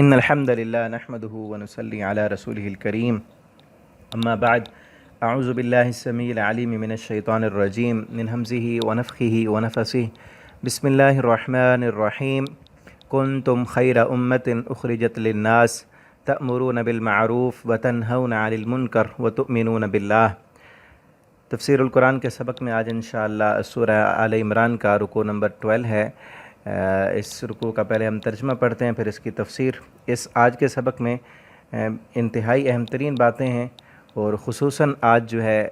إن الحمد لله نحمده ونصلي على رسوله الكريم أما بعد أعوذ بالله السميع العليم من الشيطان الرجيم من همزه ونفخه ونفسه بسم الله الرحمن الرحيم كنتم خير أمة أخرجت للناس تأمرون بالمعروف وتنهون عن المنكر وتؤمنون بالله۔ تفسیر القرآن کے سبق میں آج انشاءاللہ سورہ آل عمران کا رکوع نمبر 12 ہے۔ اس رکوع کا پہلے ہم ترجمہ پڑھتے ہیں، پھر اس کی تفسیر۔ اس آج کے سبق میں انتہائی اہم ترین باتیں ہیں، اور خصوصاً آج جو ہے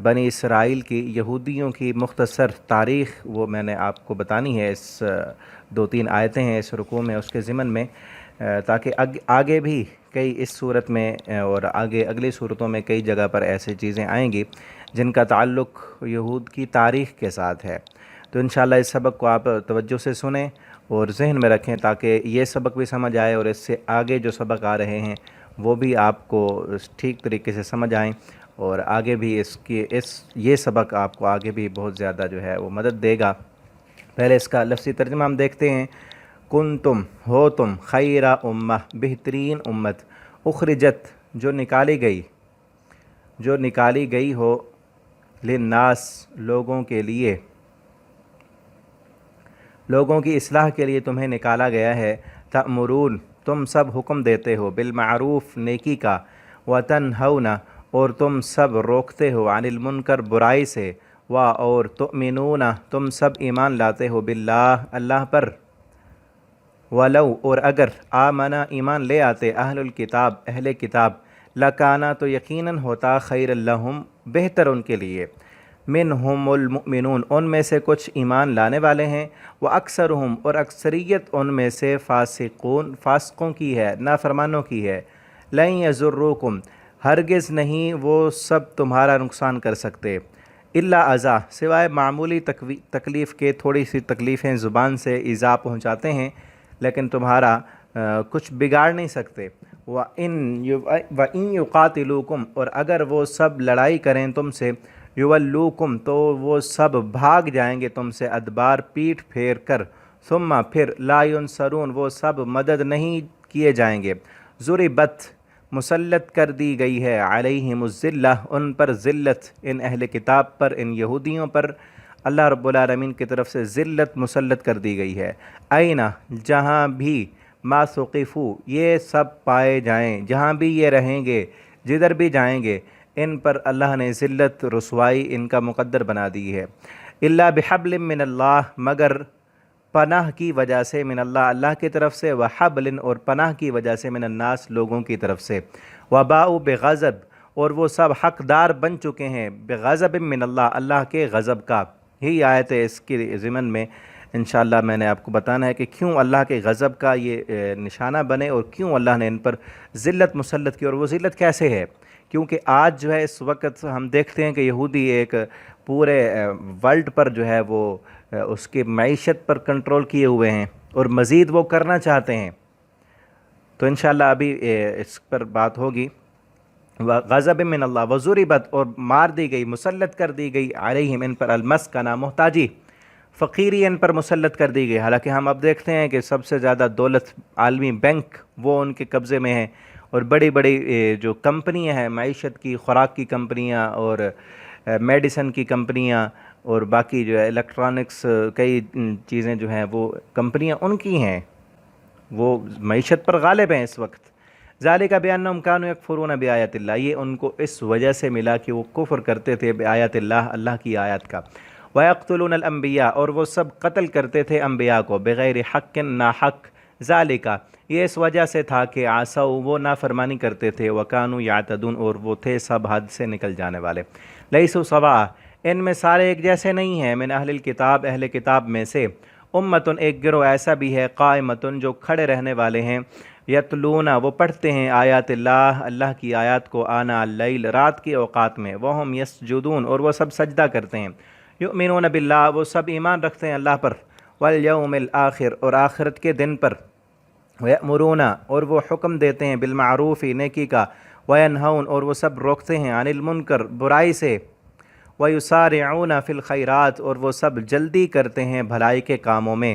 بنی اسرائیل کی یہودیوں کی مختصر تاریخ وہ میں نے آپ کو بتانی ہے۔ اس 2-3 آیتیں ہیں اس رکوع میں، اس کے ضمن میں، تاکہ آگے بھی کئی اس صورت میں اور آگے اگلی صورتوں میں کئی جگہ پر ایسی چیزیں آئیں گی جن کا تعلق یہود کی تاریخ کے ساتھ ہے۔ تو انشاءاللہ اس سبق کو آپ توجہ سے سنیں اور ذہن میں رکھیں، تاکہ یہ سبق بھی سمجھ آئے اور اس سے آگے جو سبق آ رہے ہیں وہ بھی آپ کو ٹھیک طریقے سے سمجھ آئیں، اور آگے بھی یہ سبق آپ کو آگے بھی بہت زیادہ جو ہے وہ مدد دے گا۔ پہلے اس کا لفظی ترجمہ ہم دیکھتے ہیں۔ کنتم ہو تم، خیر امہ بہترین امت، اخرجت جو نکالی گئی ہو، للناس لوگوں کے لیے، لوگوں کی اصلاح کے لیے تمہیں نکالا گیا ہے۔ تأمرون تم سب حکم دیتے ہو، بالمعروف نیکی کا، وتنہون اور تم سب روکتے ہو، عن المنکر برائی سے، اور تؤمنون تم سب ایمان لاتے ہو، باللہ اللہ پر، ولو اور اگر آمنا ایمان لے آتے اہل الکتاب اہل کتاب، لکانا تو یقیناً ہوتا، خیر لہم بہتر ان کے لیے، منہم المؤمنون ان میں سے کچھ ایمان لانے والے ہیں، واکثرہم اور اکثریت ان میں سے فاسقون فاسقوں کی ہے، نافرمانوں کی ہے۔ لن یضروکم ہرگز نہیں وہ سب تمہارا نقصان کر سکتے، الا اذی سوائے معمولی تکلیف کے، تھوڑی سی تکلیفیں زبان سے ایذا پہنچاتے ہیں، لیکن تمہارا کچھ بگاڑ نہیں سکتے۔ وَإِن يُقَاتِلُوكُمْ اور اگر وہ سب لڑائی کریں تم سے، یولوکم تو وہ سب بھاگ جائیں گے تم سے، ادبار پیٹھ پھیر کر، ثم پھر، لا ینصرون وہ سب مدد نہیں کیے جائیں گے۔ ضربت مسلط کر دی گئی ہے، علیہم الذلہ ان پر ذلت، ان اہل کتاب پر، ان یہودیوں پر اللہ رب العالمین کی طرف سے ذلت مسلط کر دی گئی ہے۔ اینا جہاں بھی، ما ثقفوا یہ سب پائے جائیں، جہاں بھی یہ رہیں گے، جدھر بھی جائیں گے، ان پر اللہ نے ذلت رسوائی ان کا مقدر بنا دی ہے۔ الا بحبل من اللہ مگر پناہ کی وجہ سے، من اللہ اللہ کی طرف سے، وحبل اور پناہ کی وجہ سے، من الناس لوگوں کی طرف سے، وباؤ بغضب اور وہ سب حقدار بن چکے ہیں، بغضب من اللہ اللہ کے غضب کا۔ یہی آیت ہے، اس کی ضمن میں انشاءاللہ میں نے آپ کو بتانا ہے کہ کیوں اللہ کے غضب کا یہ نشانہ بنے، اور کیوں اللہ نے ان پر ذلت مسلط کی، اور وہ ذلت کیسے ہے۔ کیونکہ آج جو ہے اس وقت ہم دیکھتے ہیں کہ یہودی ایک پورے ورلڈ پر جو ہے وہ اس کی معیشت پر کنٹرول کیے ہوئے ہیں، اور مزید وہ کرنا چاہتے ہیں۔ تو انشاءاللہ ابھی اس پر بات ہوگی۔ غضب من اللہ وضربت اور مار دی گئی، مسلط کر دی گئی، علیہم ان پر، المسکنہ محتاجی، فقیری ان پر مسلط کر دی گئی۔ حالانکہ ہم اب دیکھتے ہیں کہ سب سے زیادہ دولت عالمی بینک وہ ان کے قبضے میں ہے، اور بڑی بڑی جو کمپنیاں ہیں معیشت کی، خوراک کی کمپنیاں اور میڈیسن کی کمپنیاں اور باقی جو ہے الیکٹرانکس کئی چیزیں جو ہیں وہ کمپنیاں ان کی ہیں، وہ معیشت پر غالب ہیں اس وقت۔ ذالک بانہم کانوا یکفرون بآیات اللہ یہ ان کو اس وجہ سے ملا کہ وہ کفر کرتے تھے بآیات اللہ اللہ کی آیات کا۔ وَيَقْتُلُونَ الْأَنْبِيَاءَ اور وہ سب قتل کرتے تھے انبیاء کو، بغیر حق ناحق، ذالک یہ اس وجہ سے تھا کہ عصوا وہ نافرمانی کرتے تھے، وَكَانُوا يَعْتَدُونَ اور وہ تھے سب حد سے نکل جانے والے۔ لیسوا سواء ان میں سارے ایک جیسے نہیں ہیں، من اہل الکتاب اہل کتاب میں سے، امتن ایک گروہ ایسا بھی ہے، قائمتن جو کھڑے رہنے والے ہیں، یتلون وہ پڑھتے ہیں، آیات اللہ اللہ کی آیات کو، آنا اللیل رات کے اوقات میں، وہم یسجدون اور وہ سب سجدہ کرتے ہیں، یؤمنون باللہ وہ سب ایمان رکھتے ہیں اللہ پر، والیوم الآخر اور آخرت کے دن پر، ویأمرون اور وہ حکم دیتے ہیں، بالمعروف نیکی کا، وینہون اور وہ سب روکتے ہیں، عن المنکر برائی سے، ویسارعون فی الخیرات اور وہ سب جلدی کرتے ہیں بھلائی کے کاموں میں،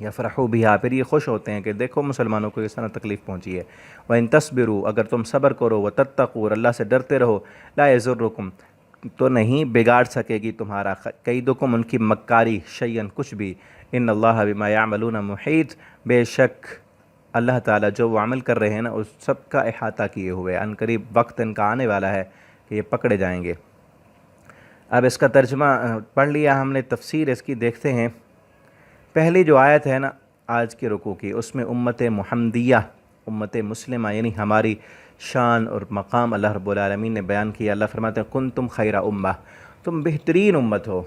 یفرحوا بہا، پھر یہ خوش ہوتے ہیں کہ دیکھو مسلمانوں کو اس طرح تکلیف پہنچی ہے۔ وَإِن تَصْبِرُوا، اگر تم صبر کرو، وَتَتَّقُوا، اور اللہ سے ڈرتے رہو، لا يَضُرُّكُمْ، تو نہیں بگاڑ سکے گی تمہارا کیدکم، ان کی مکاری، شیئن، کچھ بھی، ان اللہ بما یعملون محیط، بے شک اللہ تعالیٰ جو وہ عمل کر رہے ہیں نا اس سب کا احاطہ کیے ہوئے، ان قریب وقت ان کا آنے والا ہے کہ یہ پکڑے جائیں گے۔ اب اس کا ترجمہ پڑھ لیا ہم نے، تفسیر اس کی دیکھتے ہیں۔ پہلی جو آیت ہے نا آج کے رکوع کی، اس میں امت محمدیہ، امت مسلمہ یعنی ہماری شان اور مقام اللہ رب العالمین نے بیان کیا۔ اللہ فرماتے ہیں کنتم خیر امہ، تم بہترین امت ہو،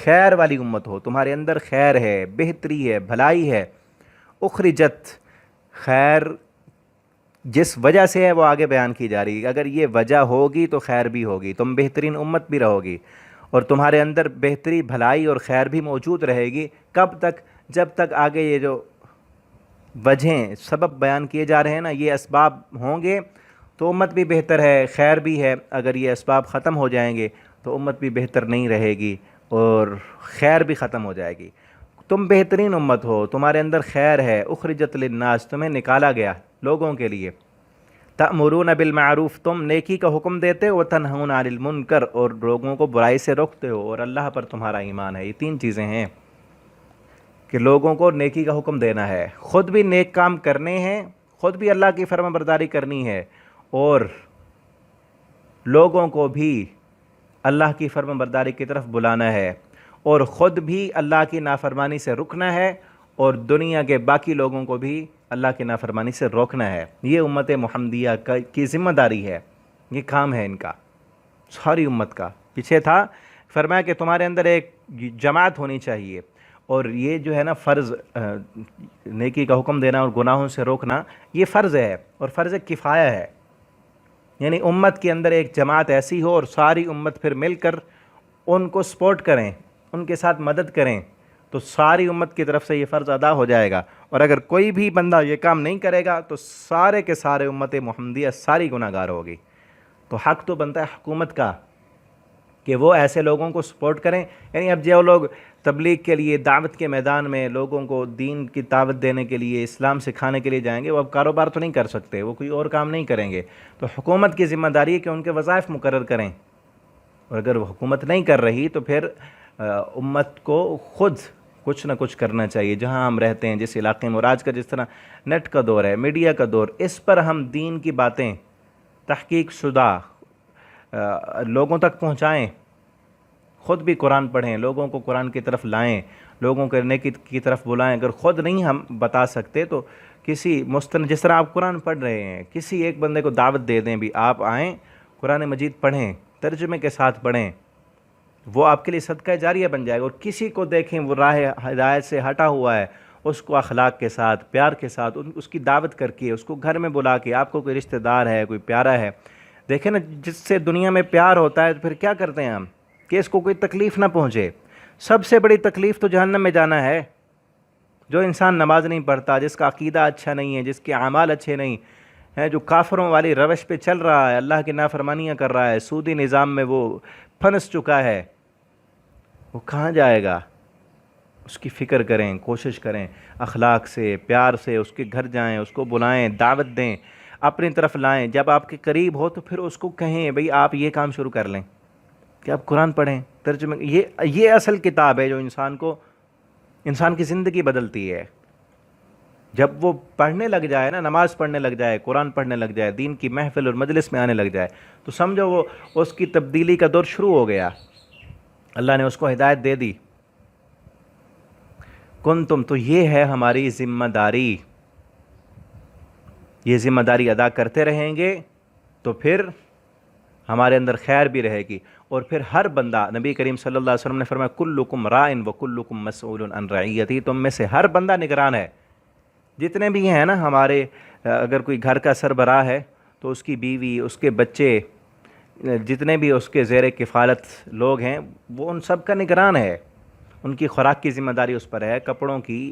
خیر والی امت ہو، تمہارے اندر خیر ہے، بہتری ہے، بھلائی ہے۔ اخرجت، خیر جس وجہ سے ہے وہ آگے بیان کی جا رہی ہے، اگر یہ وجہ ہوگی تو خیر بھی ہوگی، تم بہترین امت بھی رہو گی، اور تمہارے اندر بہتری، بھلائی اور خیر بھی موجود رہے گی۔ کب تک؟ جب تک آگے یہ جو وجہیں، سبب بیان کیے جا رہے ہیں نا، یہ اسباب ہوں گے تو امت بھی بہتر ہے، خیر بھی ہے۔ اگر یہ اسباب ختم ہو جائیں گے تو امت بھی بہتر نہیں رہے گی اور خیر بھی ختم ہو جائے گی۔ تم بہترین امت ہو، تمہارے اندر خیر ہے، اخرجت للناس، تمہیں نکالا گیا لوگوں کے لیے۔ تأمرون بالمعروف، تم نیکی کا حکم دیتے ہو، وتنہون عن المنکر، اور لوگوں کو برائی سے روکتے ہو، اور اللہ پر تمہارا ایمان ہے۔ یہ تین چیزیں ہیں کہ لوگوں کو نیکی کا حکم دینا ہے، خود بھی نیک کام کرنے ہیں، خود بھی اللہ کی فرما برداری کرنی ہے، اور لوگوں کو بھی اللہ کی فرما برداری کی طرف بلانا ہے، اور خود بھی اللہ کی نافرمانی سے رکنا ہے، اور دنیا کے باقی لوگوں کو بھی اللہ کی نافرمانی سے روکنا ہے۔ یہ امت محمدیہ کی ذمہ داری ہے، یہ کام ہے ان کا، ساری امت کا۔ پیچھے تھا فرمایا کہ تمہارے اندر ایک جماعت ہونی چاہیے، اور یہ جو ہے نا فرض، نیکی کا حکم دینا اور گناہوں سے روکنا، یہ فرض ہے، اور فرض کفایہ ہے، یعنی امت کے اندر ایک جماعت ایسی ہو اور ساری امت پھر مل کر ان کو سپورٹ کریں، ان کے ساتھ مدد کریں، تو ساری امت کی طرف سے یہ فرض ادا ہو جائے گا۔ اور اگر کوئی بھی بندہ یہ کام نہیں کرے گا تو سارے کے سارے امت محمدیہ ساری گناہ گار ہوگی۔ تو حق تو بنتا ہے حکومت کا کہ وہ ایسے لوگوں کو سپورٹ کریں، یعنی اب جو لوگ تبلیغ کے لیے دعوت کے میدان میں لوگوں کو دین کی دعوت دینے کے لیے، اسلام سکھانے کے لیے جائیں گے، وہ اب کاروبار تو نہیں کر سکتے، وہ کوئی اور کام نہیں کریں گے، تو حکومت کی ذمہ داری ہے کہ ان کے وظائف مقرر کریں، اور اگر وہ حکومت نہیں کر رہی تو پھر امت کو خود کچھ نہ کچھ کرنا چاہیے۔ جہاں ہم رہتے ہیں، جس علاقے میں، اور آج کا جس طرح نیٹ کا دور ہے، میڈیا کا دور، اس پر ہم دین کی باتیں تحقیق شدہ لوگوں تک پہنچائیں، خود بھی قرآن پڑھیں، لوگوں کو قرآن کی طرف لائیں، لوگوں کو نیکی کی طرف بلائیں۔ اگر خود نہیں ہم بتا سکتے تو کسی جس طرح آپ قرآن پڑھ رہے ہیں، کسی ایک بندے کو دعوت دے دیں، بھی آپ آئیں قرآن مجید پڑھیں، ترجمے کے ساتھ پڑھیں، وہ آپ کے لیے صدقہ جاریہ بن جائے گا۔ اور کسی کو دیکھیں وہ راہ ہدایت سے ہٹا ہوا ہے، اس کو اخلاق کے ساتھ، پیار کے ساتھ اس کی دعوت کر کے، اس کو گھر میں بلا کے، آپ کو کوئی رشتہ دار ہے، کوئی پیارا ہے، دیکھیں نا جس سے دنیا میں پیار ہوتا ہے، تو پھر کیا کرتے ہیں ہم کہ اس کو کوئی تکلیف نہ پہنچے۔ سب سے بڑی تکلیف تو جہنم میں جانا ہے۔ جو انسان نماز نہیں پڑھتا، جس کا عقیدہ اچھا نہیں ہے، جس کے اعمال اچھے نہیں ہیں، جو کافروں والی روش پہ چل رہا ہے، اللہ کی نافرمانیاں کر رہا ہے، سودی نظام میں وہ پھنس چکا ہے، وہ کہاں جائے گا؟ اس کی فکر کریں، کوشش کریں، اخلاق سے، پیار سے اس کے گھر جائیں، اس کو بلائیں، دعوت دیں، اپنی طرف لائیں۔ جب آپ کے قریب ہو تو پھر اس کو کہیں بھئی آپ یہ کام شروع کر لیں کہ آپ قرآن پڑھیں، ترجمہ۔ یہ اصل کتاب ہے جو انسان کی زندگی بدلتی ہے۔ جب وہ پڑھنے لگ جائے نا، نماز پڑھنے لگ جائے، قرآن پڑھنے لگ جائے، دین کی محفل اور مجلس میں آنے لگ جائے، تو سمجھو وہ اس کی تبدیلی کا دور شروع ہو گیا، اللہ نے اس کو ہدایت دے دی۔ کنتم، تو یہ ہے ہماری ذمہ داری، یہ ذمہ داری ادا کرتے رہیں گے تو پھر ہمارے اندر خیر بھی رہے گی۔ اور پھر ہر بندہ، نبی کریم صلی اللہ علیہ وسلم نے فرمایا کلکم راعٍ وکلکم مسئول عن رعیتہ، تم میں سے ہر بندہ نگران ہے۔ جتنے بھی ہیں نا ہمارے، اگر کوئی گھر کا سربراہ ہے تو اس کی بیوی، اس کے بچے، جتنے بھی اس کے زیر کفالت لوگ ہیں، وہ ان سب کا نگران ہے۔ ان کی خوراک کی ذمہ داری اس پر ہے، کپڑوں کی،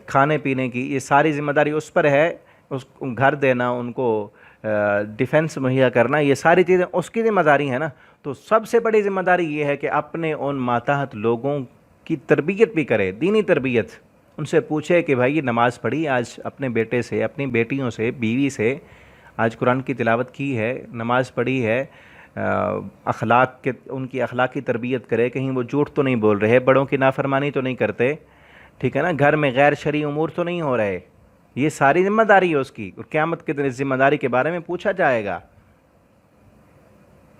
کھانے پینے کی، یہ ساری ذمہ داری اس پر ہے، اس گھر دینا، ان کو ڈیفنس مہیا کرنا، یہ ساری چیزیں اس کی ذمہ داری ہے نا۔ تو سب سے بڑی ذمہ داری یہ ہے کہ اپنے ان ماتحت لوگوں کی تربیت بھی کرے، دینی تربیت، ان سے پوچھے کہ بھائی یہ نماز پڑھی آج اپنے بیٹے سے، اپنی بیٹیوں سے، بیوی سے، آج قرآن کی تلاوت کی ہے، نماز پڑھی ہے، اخلاق کے ان کی اخلاقی تربیت کرے، کہیں وہ جھوٹ تو نہیں بول رہے، بڑوں کی نافرمانی تو نہیں کرتے، ٹھیک ہے نا، گھر میں غیر شرعی امور تو نہیں ہو رہے، یہ ساری ذمہ داری ہے اس کی، اور قیامت کے دن اس ذمہ داری کے بارے میں پوچھا جائے گا،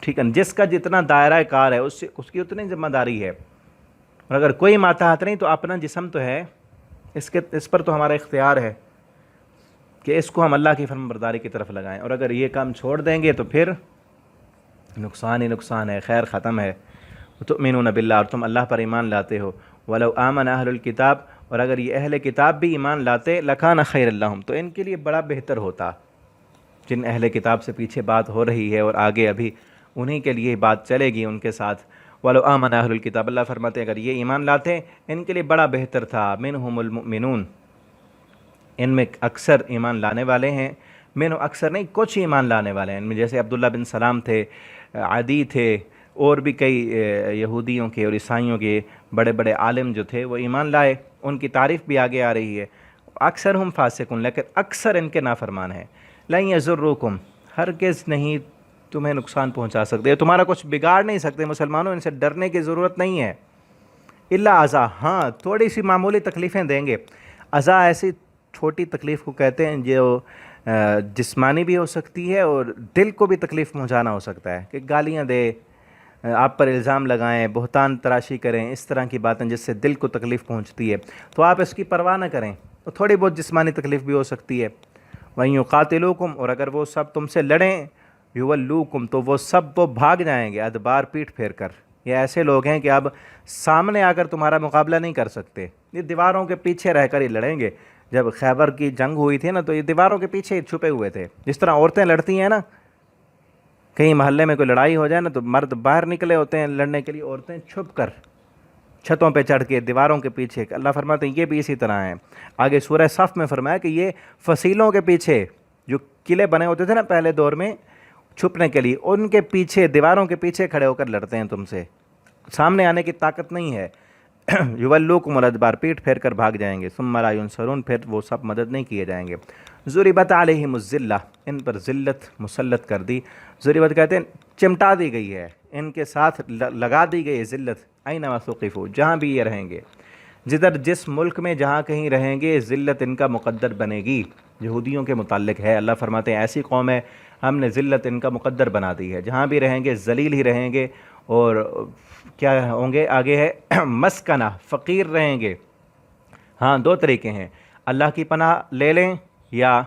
ٹھیک ہے، جس کا جتنا دائرہ کار ہے اس کی اتنی ذمہ داری ہے، اور اگر کوئی ماتحت نہیں تو اپنا جسم تو ہے، اس پر تو ہمارا اختیار ہے کہ اس کو ہم اللہ کی فرمان برداری کی طرف لگائیں، اور اگر یہ کام چھوڑ دیں گے تو پھر نقصان ہی نقصان ہے، خیر ختم ہے۔ تؤمنون باللہ، اور تم اللہ پر ایمان لاتے ہو، ولو آمن اہل الکتاب، اور اگر یہ اہل کتاب بھی ایمان لاتے، لکان خیر لہم، تو ان کے لیے بڑا بہتر ہوتا، جن اہل کتاب سے پیچھے بات ہو رہی ہے اور آگے ابھی انہی کے لیے بات چلے گی ان کے ساتھ، ولو آمن اہل الکتاب، اللہ فرماتے ہیں اگر یہ ایمان لاتے ان کے لیے بڑا بہتر تھا، منہم المؤمنون، ان میں اکثر ایمان لانے والے ہیں، اکثر نہیں، کچھ ایمان لانے والے ہیں، ان میں جیسے عبداللہ بن سلام تھے، عدی تھے، اور بھی کئی یہودیوں کے اور عیسائیوں کے بڑے بڑے عالم جو تھے وہ ایمان لائے، ان کی تعریف بھی آگے آ رہی ہے، اکثر ہم فاسقون، لیکن اکثر ان کے نافرمان ہیں، لن یضرکم، ہرگز نہیں تمہیں نقصان پہنچا سکتے، تمہارا کچھ بگاڑ نہیں سکتے، مسلمانوں ان سے ڈرنے کی ضرورت نہیں ہے، الا اذا، ہاں تھوڑی سی معمولی تکلیفیں دیں گے، اذا ایسی چھوٹی تکلیف کو کہتے ہیں جو جسمانی بھی ہو سکتی ہے اور دل کو بھی تکلیف پہنچانا ہو سکتا ہے، کہ گالیاں دے، آپ پر الزام لگائیں، بہتان تراشی کریں، اس طرح کی باتیں جس سے دل کو تکلیف پہنچتی ہے، تو آپ اس کی پرواہ نہ کریں، تو تھوڑی بہت جسمانی تکلیف بھی ہو سکتی ہے، وَإِن يُقَاتِلُوكُمْ، اور اگر وہ سب تم سے لڑیں، يُوَلُّوكُمْ، تو وہ بھاگ جائیں گے، ادبار، پیٹھ پھیر کر، یہ ایسے لوگ ہیں کہ اب سامنے آ کر تمہارا مقابلہ نہیں کر سکتے، یہ دیواروں کے پیچھے رہ کر ہی لڑیں گے، جب خیبر کی جنگ ہوئی تھی نا تو یہ دیواروں کے پیچھے چھپے ہوئے تھے، جس طرح عورتیں لڑتی ہیں نا، کہیں محلے میں کوئی لڑائی ہو جائے نا تو مرد باہر نکلے ہوتے ہیں لڑنے کے لیے، عورتیں چھپ کر چھتوں پہ چڑھ کے دیواروں کے پیچھے، اللہ فرماتے ہیں یہ بھی اسی طرح ہیں، آگے سورہ صف میں فرمایا کہ یہ فصیلوں کے پیچھے، جو قلعے بنے ہوتے تھے نا پہلے دور میں چھپنے کے لیے، ان کے پیچھے، دیواروں کے پیچھے کھڑے ہو کر لڑتے ہیں تم سے، سامنے آنے کی طاقت نہیں ہے، یولوکم الادبار، پیٹھ پھیر کر بھاگ جائیں گے، ثم لا ینصرون، پھر وہ سب مدد نہیں کیے جائیں گے، ضربت علیہم الذلہ، ان پر ذلت مسلط کر دی، ضربت کہتے ہیں چمٹا دی گئی ہے، ان کے ساتھ لگا دی گئی ہے ذلت، اینما ثقفوا، جہاں بھی یہ رہیں گے، جس ملک میں جہاں کہیں رہیں گے ذلت ان کا مقدر بنے گی، یہودیوں کے متعلق ہے، اللہ فرماتے ہیں ایسی قوم ہے ہم نے ذلت ان کا مقدر بنا دی ہے، جہاں بھی رہیں گے ذلیل ہی رہیں گے، اور کیا ہوں گے، آگے ہے مسکنہ، فقیر رہیں گے، ہاں دو طریقے ہیں، اللہ کی پناہ لے لیں یا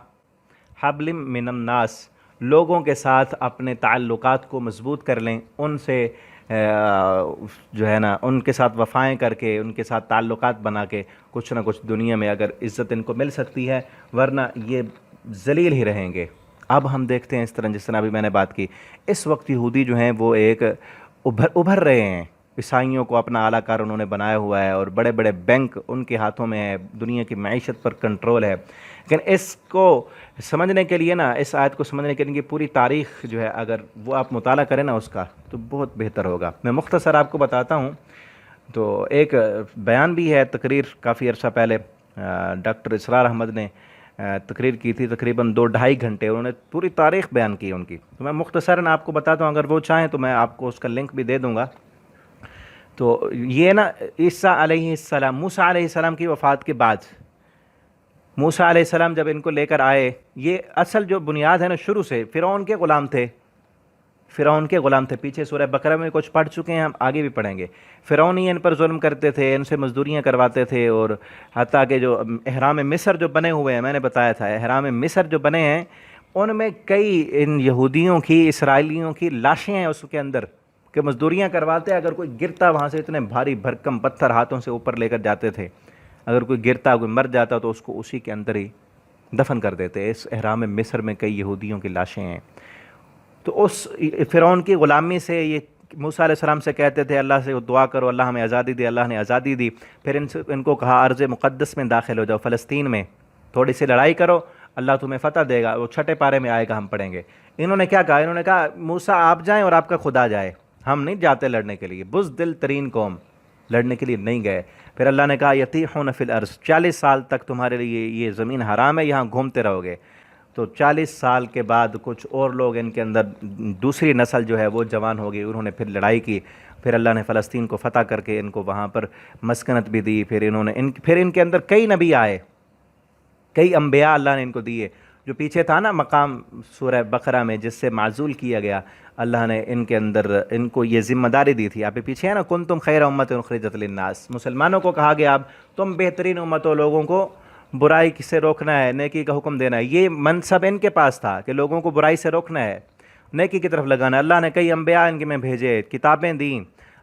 حبل من الناس، لوگوں کے ساتھ اپنے تعلقات کو مضبوط کر لیں، ان سے جو ہے نا ان کے ساتھ وفائیں کر کے، ان کے ساتھ تعلقات بنا کے کچھ نہ کچھ دنیا میں اگر عزت ان کو مل سکتی ہے، ورنہ یہ ذلیل ہی رہیں گے۔ اب ہم دیکھتے ہیں اس طرح جس طرح ابھی میں نے بات کی، اس وقت یہودی جو ہیں وہ ایک ابھر رہے ہیں، عیسائیوں کو اپنا اعلیٰ کار انہوں نے بنایا ہوا ہے، اور بڑے بڑے بینک ان کے ہاتھوں میں ہے، دنیا کی معیشت پر کنٹرول ہے، لیکن اس کو سمجھنے کے لیے نا، اس آیت کو سمجھنے کے لیے پوری تاریخ جو ہے اگر وہ آپ مطالعہ کریں نا اس کا، تو بہت بہتر ہوگا۔ میں مختصر آپ کو بتاتا ہوں، تو ایک بیان بھی ہے، تقریر کافی عرصہ پہلے ڈاکٹر اسرار احمد نے تقریر کی تھی، تقریباً 2-2.5 گھنٹے، انہوں نے پوری تاریخ بیان کی ان کی، تو میں مختصراً آپ کو بتاتا ہوں، اگر وہ چاہیں تو میں آپ کو اس کا لنک بھی دے دوں گا۔ تو یہ نا عیسیٰ علیہ السلام، موسیٰ علیہ السلام کی وفات کے بعد، موسیٰ علیہ السلام جب ان کو لے کر آئے، یہ اصل جو بنیاد ہے نا شروع سے فرعون کے غلام تھے، فرعون کے غلام تھے، پیچھے سورہ بقرہ میں کچھ پڑھ چکے ہیں، ہم آگے بھی پڑھیں گے، فرعون ہی ان پر ظلم کرتے تھے، ان سے مزدوریاں کرواتے تھے، اور حتیٰ کہ جو احرام مصر جو بنے ہوئے ہیں، میں نے بتایا تھا احرام مصر جو بنے ہیں، ان میں کئی ان یہودیوں کی، اسرائیلیوں کی لاشیں ہیں اس کے اندر، کہ مزدوریاں کرواتے، اگر کوئی گرتا وہاں سے اتنے بھاری بھرکم پتھر ہاتھوں سے اوپر لے کر جاتے تھے، اگر کوئی گرتا، کوئی مر جاتا تو اس کو اسی کے اندر ہی دفن کر دیتے۔ اس احرام مصر میں کئی یہودیوں کی لاشیں ہیں۔ تو اس فرعون کی غلامی سے یہ موسیٰ علیہ السلام سے کہتے تھے اللہ سے دعا کرو اللہ ہمیں آزادی دے، اللہ نے آزادی دی، پھر ان کو کہا ارض مقدس میں داخل ہو جاؤ، فلسطین میں تھوڑی سی لڑائی کرو، اللہ تمہیں فتح دے گا، وہ 6 پارے میں آئے گا، ہم پڑھیں گے۔ انہوں نے کیا کہا؟ انہوں نے کہا موسیٰ آپ جائیں اور آپ کا خدا جائے، ہم نہیں جاتے لڑنے کے لیے، بزدل ترین قوم، لڑنے کے لیے نہیں گئے۔ پھر اللہ نے کہا یتیحون فی الارض، 40 سال تک تمہارے لیے یہ زمین حرام ہے، یہاں گھومتے رہو گے۔ تو 40 سال کے بعد کچھ اور لوگ ان کے اندر دوسری نسل جو ہے وہ جوان ہو گئی، انہوں نے پھر لڑائی کی، پھر اللہ نے فلسطین کو فتح کر کے ان کو وہاں پر مسکنت بھی دی، پھر انہوں نے پھر ان کے اندر کئی نبی آئے، کئی انبیاء اللہ نے ان کو دیے۔ جو پیچھے تھا نا مقام سورہ بقرہ میں جس سے معزول کیا گیا، اللہ نے ان کے اندر ان کو یہ ذمہ داری دی تھی۔ آپ پیچھے ہے نا کنتم خیر امت اخرجت للناس، مسلمانوں کو کہا گیا اب تم بہترین امت ہو، لوگوں کو برائی سے روکنا ہے، نیکی کا حکم دینا ہے۔ یہ منصب ان کے پاس تھا کہ لوگوں کو برائی سے روکنا ہے، نیکی کی طرف لگانا ہے۔ اللہ نے کئی انبیاء ان کے میں بھیجے، کتابیں دیں۔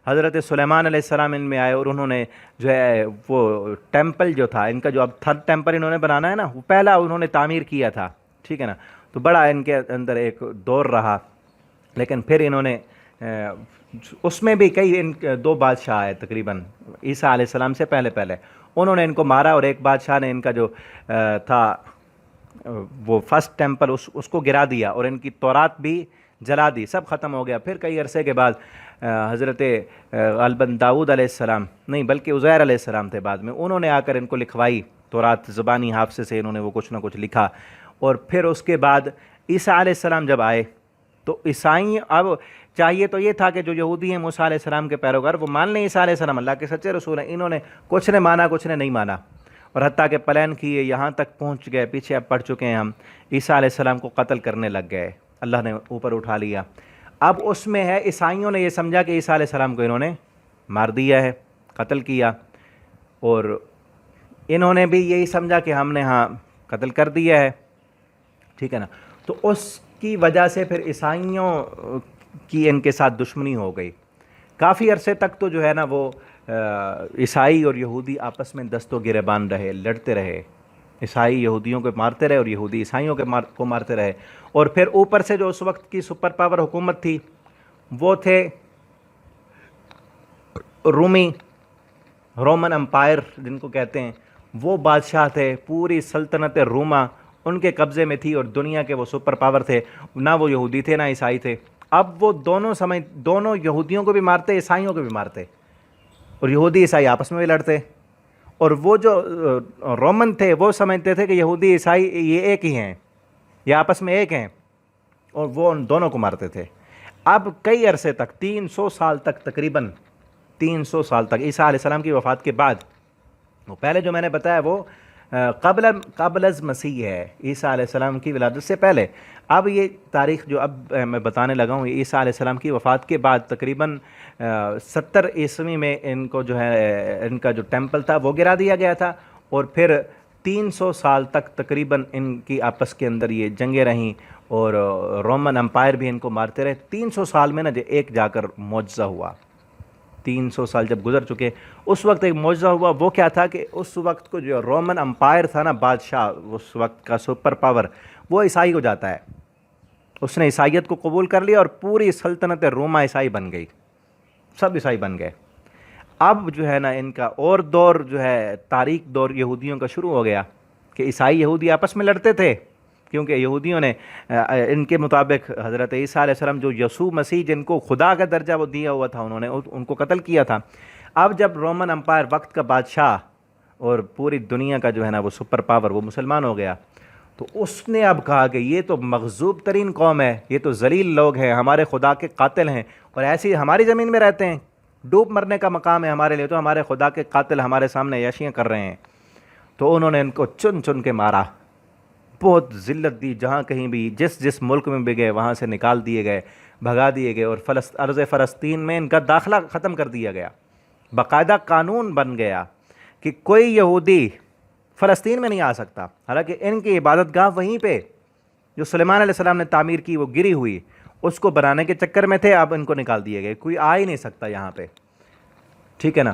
حضرت سلیمان علیہ السلام ان میں آئے اور انہوں نے جو ہے وہ ٹیمپل جو تھا ان کا، جو اب تھرڈ ٹیمپل انہوں نے بنانا ہے نا، وہ پہلا انہوں نے تعمیر کیا تھا، ٹھیک ہے نا۔ تو بڑا ان کے اندر ایک دور رہا، لیکن پھر انہوں نے اس میں بھی کئی دو بادشاہ آئے تقریباً عیسیٰ علیہ السلام سے پہلے انہوں نے ان کو مارا، اور ایک بادشاہ نے ان کا جو تھا وہ فرسٹ ٹیمپل اس کو گرا دیا، اور ان کی تورات بھی جلا دی، سب ختم ہو گیا۔ پھر کئی عرصے کے بعد حضرت غالباً داؤد علیہ السلام نہیں بلکہ عزیر علیہ السلام تھے بعد میں، انہوں نے آ کر ان کو لکھوائی تورات، زبانی حافظے سے انہوں نے وہ کچھ نہ کچھ لکھا۔ اور پھر اس کے بعد عیسیٰ علیہ السلام جب آئے تو عیسائی، اب چاہیے تو یہ تھا کہ جو یہودی ہیں موسیٰ علیہ السلام کے پیروکار وہ مان لیں عیسیٰ علیہ السلام اللہ کے سچے رسول ہیں، انہوں نے کچھ نے مانا کچھ نے نہیں مانا، اور حتیٰ کہ پلان کیے یہاں تک پہنچ گئے، پیچھے اب پڑھ چکے ہیں ہم، عیسیٰ علیہ السلام کو قتل کرنے لگ گئے، اللہ نے اوپر اٹھا لیا۔ اب اس میں ہے عیسائیوں نے یہ سمجھا کہ عیسیٰ علیہ السلام کو انہوں نے مار دیا ہے، قتل کیا، اور انہوں نے بھی یہی سمجھا کہ ہم نے ہاں قتل کر دیا ہے، ٹھیک ہے نا۔ تو اس کی وجہ سے پھر عیسائیوں کی ان کے ساتھ دشمنی ہو گئی، کافی عرصے تک تو جو ہے نا وہ عیسائی اور یہودی آپس میں دست و گریبان رہے، لڑتے رہے، عیسائی یہودیوں کو مارتے رہے اور یہودی عیسائیوں کو مارتے رہے۔ اور پھر اوپر سے جو اس وقت کی سپر پاور حکومت تھی وہ تھے رومن امپائر جن کو کہتے ہیں، وہ بادشاہ تھے، پوری سلطنت روما ان کے قبضے میں تھی، اور دنیا کے وہ سپر پاور تھے، نہ وہ یہودی تھے نہ عیسائی تھے۔ اب وہ دونوں یہودیوں کو بھی مارتے، عیسائیوں کو بھی مارتے، اور یہودی عیسائی آپس میں بھی لڑتے۔ اور وہ جو رومن تھے وہ سمجھتے تھے کہ یہودی عیسائی یہ ایک ہی ہیں، یہ آپس میں ایک ہیں، اور وہ ان دونوں کو مارتے تھے۔ اب کئی عرصے تک 300 سال تک، تقریباً 300 سال تک عیسیٰ علیہ السلام کی وفات کے بعد، وہ پہلے جو میں نے بتایا وہ قبل از مسیح ہے، عیسیٰ علیہ السلام کی ولادت سے پہلے۔ اب یہ تاریخ جو اب میں بتانے لگا ہوں، عیسیٰ علیہ السلام کی وفات کے بعد تقریباً 70 عیسوی میں ان کو جو ہے ان کا جو ٹیمپل تھا وہ گرا دیا گیا تھا، اور پھر 300 سال تک تقریباً ان کی آپس کے اندر یہ جنگیں رہیں، اور رومن امپائر بھی ان کو مارتے رہے۔ 300 سال میں نا جو ایک جا کر معجزہ ہوا، 300 سال جب گزر چکے اس وقت ایک معجزہ ہوا۔ وہ کیا تھا کہ اس وقت کو جو رومن امپائر تھا نا، بادشاہ اس وقت کا سپر پاور، وہ عیسائی ہو جاتا ہے، اس نے عیسائیت کو قبول کر لیا، اور پوری سلطنت روما عیسائی بن گئی، سب عیسائی بن گئے۔ اب جو ہے نا ان کا اور دور جو ہے تاریک دور یہودیوں کا شروع ہو گیا، کہ عیسائی یہودی آپس میں لڑتے تھے، کیونکہ یہودیوں نے ان کے مطابق حضرت عیسیٰ علیہ السلام جو یسوع مسیح جن کو خدا کا درجہ وہ دیا ہوا تھا، انہوں نے ان کو قتل کیا تھا۔ اب جب رومن امپائر وقت کا بادشاہ اور پوری دنیا کا جو ہے نا وہ سپر پاور وہ مسلمان ہو گیا، تو اس نے اب کہا کہ یہ تو مغضوب ترین قوم ہے، یہ تو ذلیل لوگ ہیں، ہمارے خدا کے قاتل ہیں، اور ایسی ہماری زمین میں رہتے ہیں، ڈوب مرنے کا مقام ہے ہمارے لیے، تو ہمارے خدا کے قاتل ہمارے سامنے عیاشیاں کر رہے ہیں۔ تو انہوں نے ان کو چن چن کے مارا، بہت ذلت دی، جہاں کہیں بھی جس ملک میں بھی گئے وہاں سے نکال دیے گئے، بھگا دیے گئے، اور ارض فلسطین میں ان کا داخلہ ختم کر دیا گیا۔ باقاعدہ قانون بن گیا کہ کوئی یہودی فلسطین میں نہیں آ سکتا، حالانکہ ان کی عبادت گاہ وہیں پہ جو سلیمان علیہ السلام نے تعمیر کی وہ گری ہوئی، اس کو بنانے کے چکر میں تھے، اب ان کو نکال دیے گئے، کوئی آ ہی نہیں سکتا یہاں پہ، ٹھیک ہے نا۔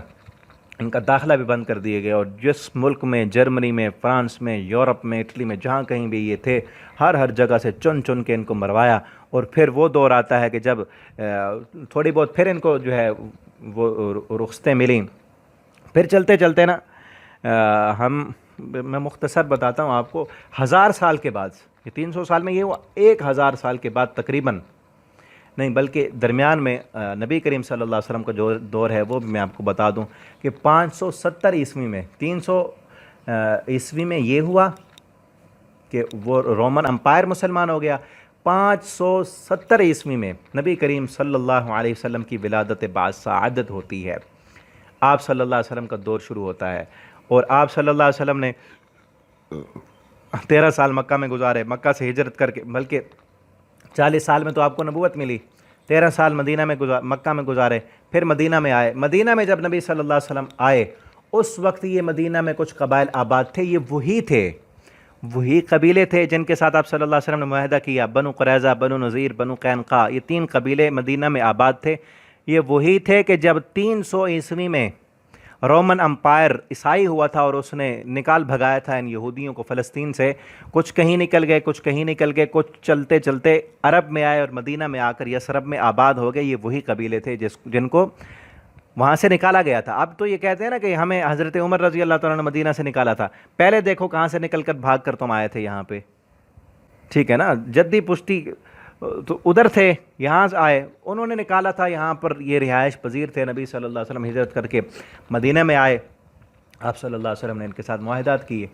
ان کا داخلہ بھی بند کر دیے گئے، اور جس ملک میں، جرمنی میں، فرانس میں، یورپ میں، اٹلی میں، جہاں کہیں بھی یہ تھے، ہر جگہ سے چن چن کے ان کو مروایا۔ اور پھر وہ دور آتا ہے کہ جب تھوڑی بہت پھر ان کو جو ہے وہ رخصتیں ملیں، پھر چلتے چلتے نا میں مختصر بتاتا ہوں آپ کو، 1000 سال کے بعد، یہ 300 سال میں یہ ہوا، 1000 سال کے بعد تقریباً نہیں بلکہ درمیان میں نبی کریم صلی اللہ علیہ وسلم کا جو دور ہے وہ بھی میں آپ کو بتا دوں کہ 570 عیسوی میں 300 عیسوی میں یہ ہوا کہ وہ رومن امپائر مسلمان ہو گیا. 570 عیسوی میں نبی کریم صلی اللہ علیہ وسلم کی ولادت باسعادت ہوتی ہے. آپ صلی اللہ علیہ وسلم کا دور شروع ہوتا ہے اور آپ صلی اللہ علیہ وسلم نے 13 سال مکہ میں گزارے, مکہ سے ہجرت کر کے, بلکہ 40 سال میں تو آپ کو نبوت ملی, 13 سال مدینہ میں مکہ میں گزارے, پھر مدینہ میں آئے. مدینہ میں جب نبی صلی اللہ علیہ وسلم آئے اس وقت یہ مدینہ میں کچھ قبائل آباد تھے, یہ وہی قبیلے تھے جن کے ساتھ آپ صلی اللہ علیہ وسلم نے معاہدہ کیا. بنو قریظہ, بنو نذیر, بنو قینقاع, یہ 3 قبیلے مدینہ میں آباد تھے. یہ وہی تھے کہ جب 300 عیسوی میں رومن امپائر عیسائی ہوا تھا اور اس نے نکال بھگایا تھا ان یہودیوں کو فلسطین سے, کچھ کہیں نکل گئے, کچھ چلتے چلتے عرب میں آئے اور مدینہ میں آ کر یثرب میں آباد ہو گئے. یہ وہی قبیلے تھے جن کو وہاں سے نکالا گیا تھا. اب تو یہ کہتے ہیں نا کہ ہمیں حضرت عمر رضی اللہ تعالیٰ نے مدینہ سے نکالا تھا. پہلے دیکھو کہاں سے نکل کر بھاگ کر تم آئے تھے یہاں پہ, ٹھیک ہے نا, جدی پشتی تو ادھر تھے, یہاں سے آئے, انہوں نے نکالا تھا, یہاں پر یہ رہائش پذیر تھے. نبی صلی اللہ علیہ وسلم ہجرت کر کے مدینہ میں آئے, آپ صلی اللہ علیہ وسلم نے ان کے ساتھ معاہدات کیے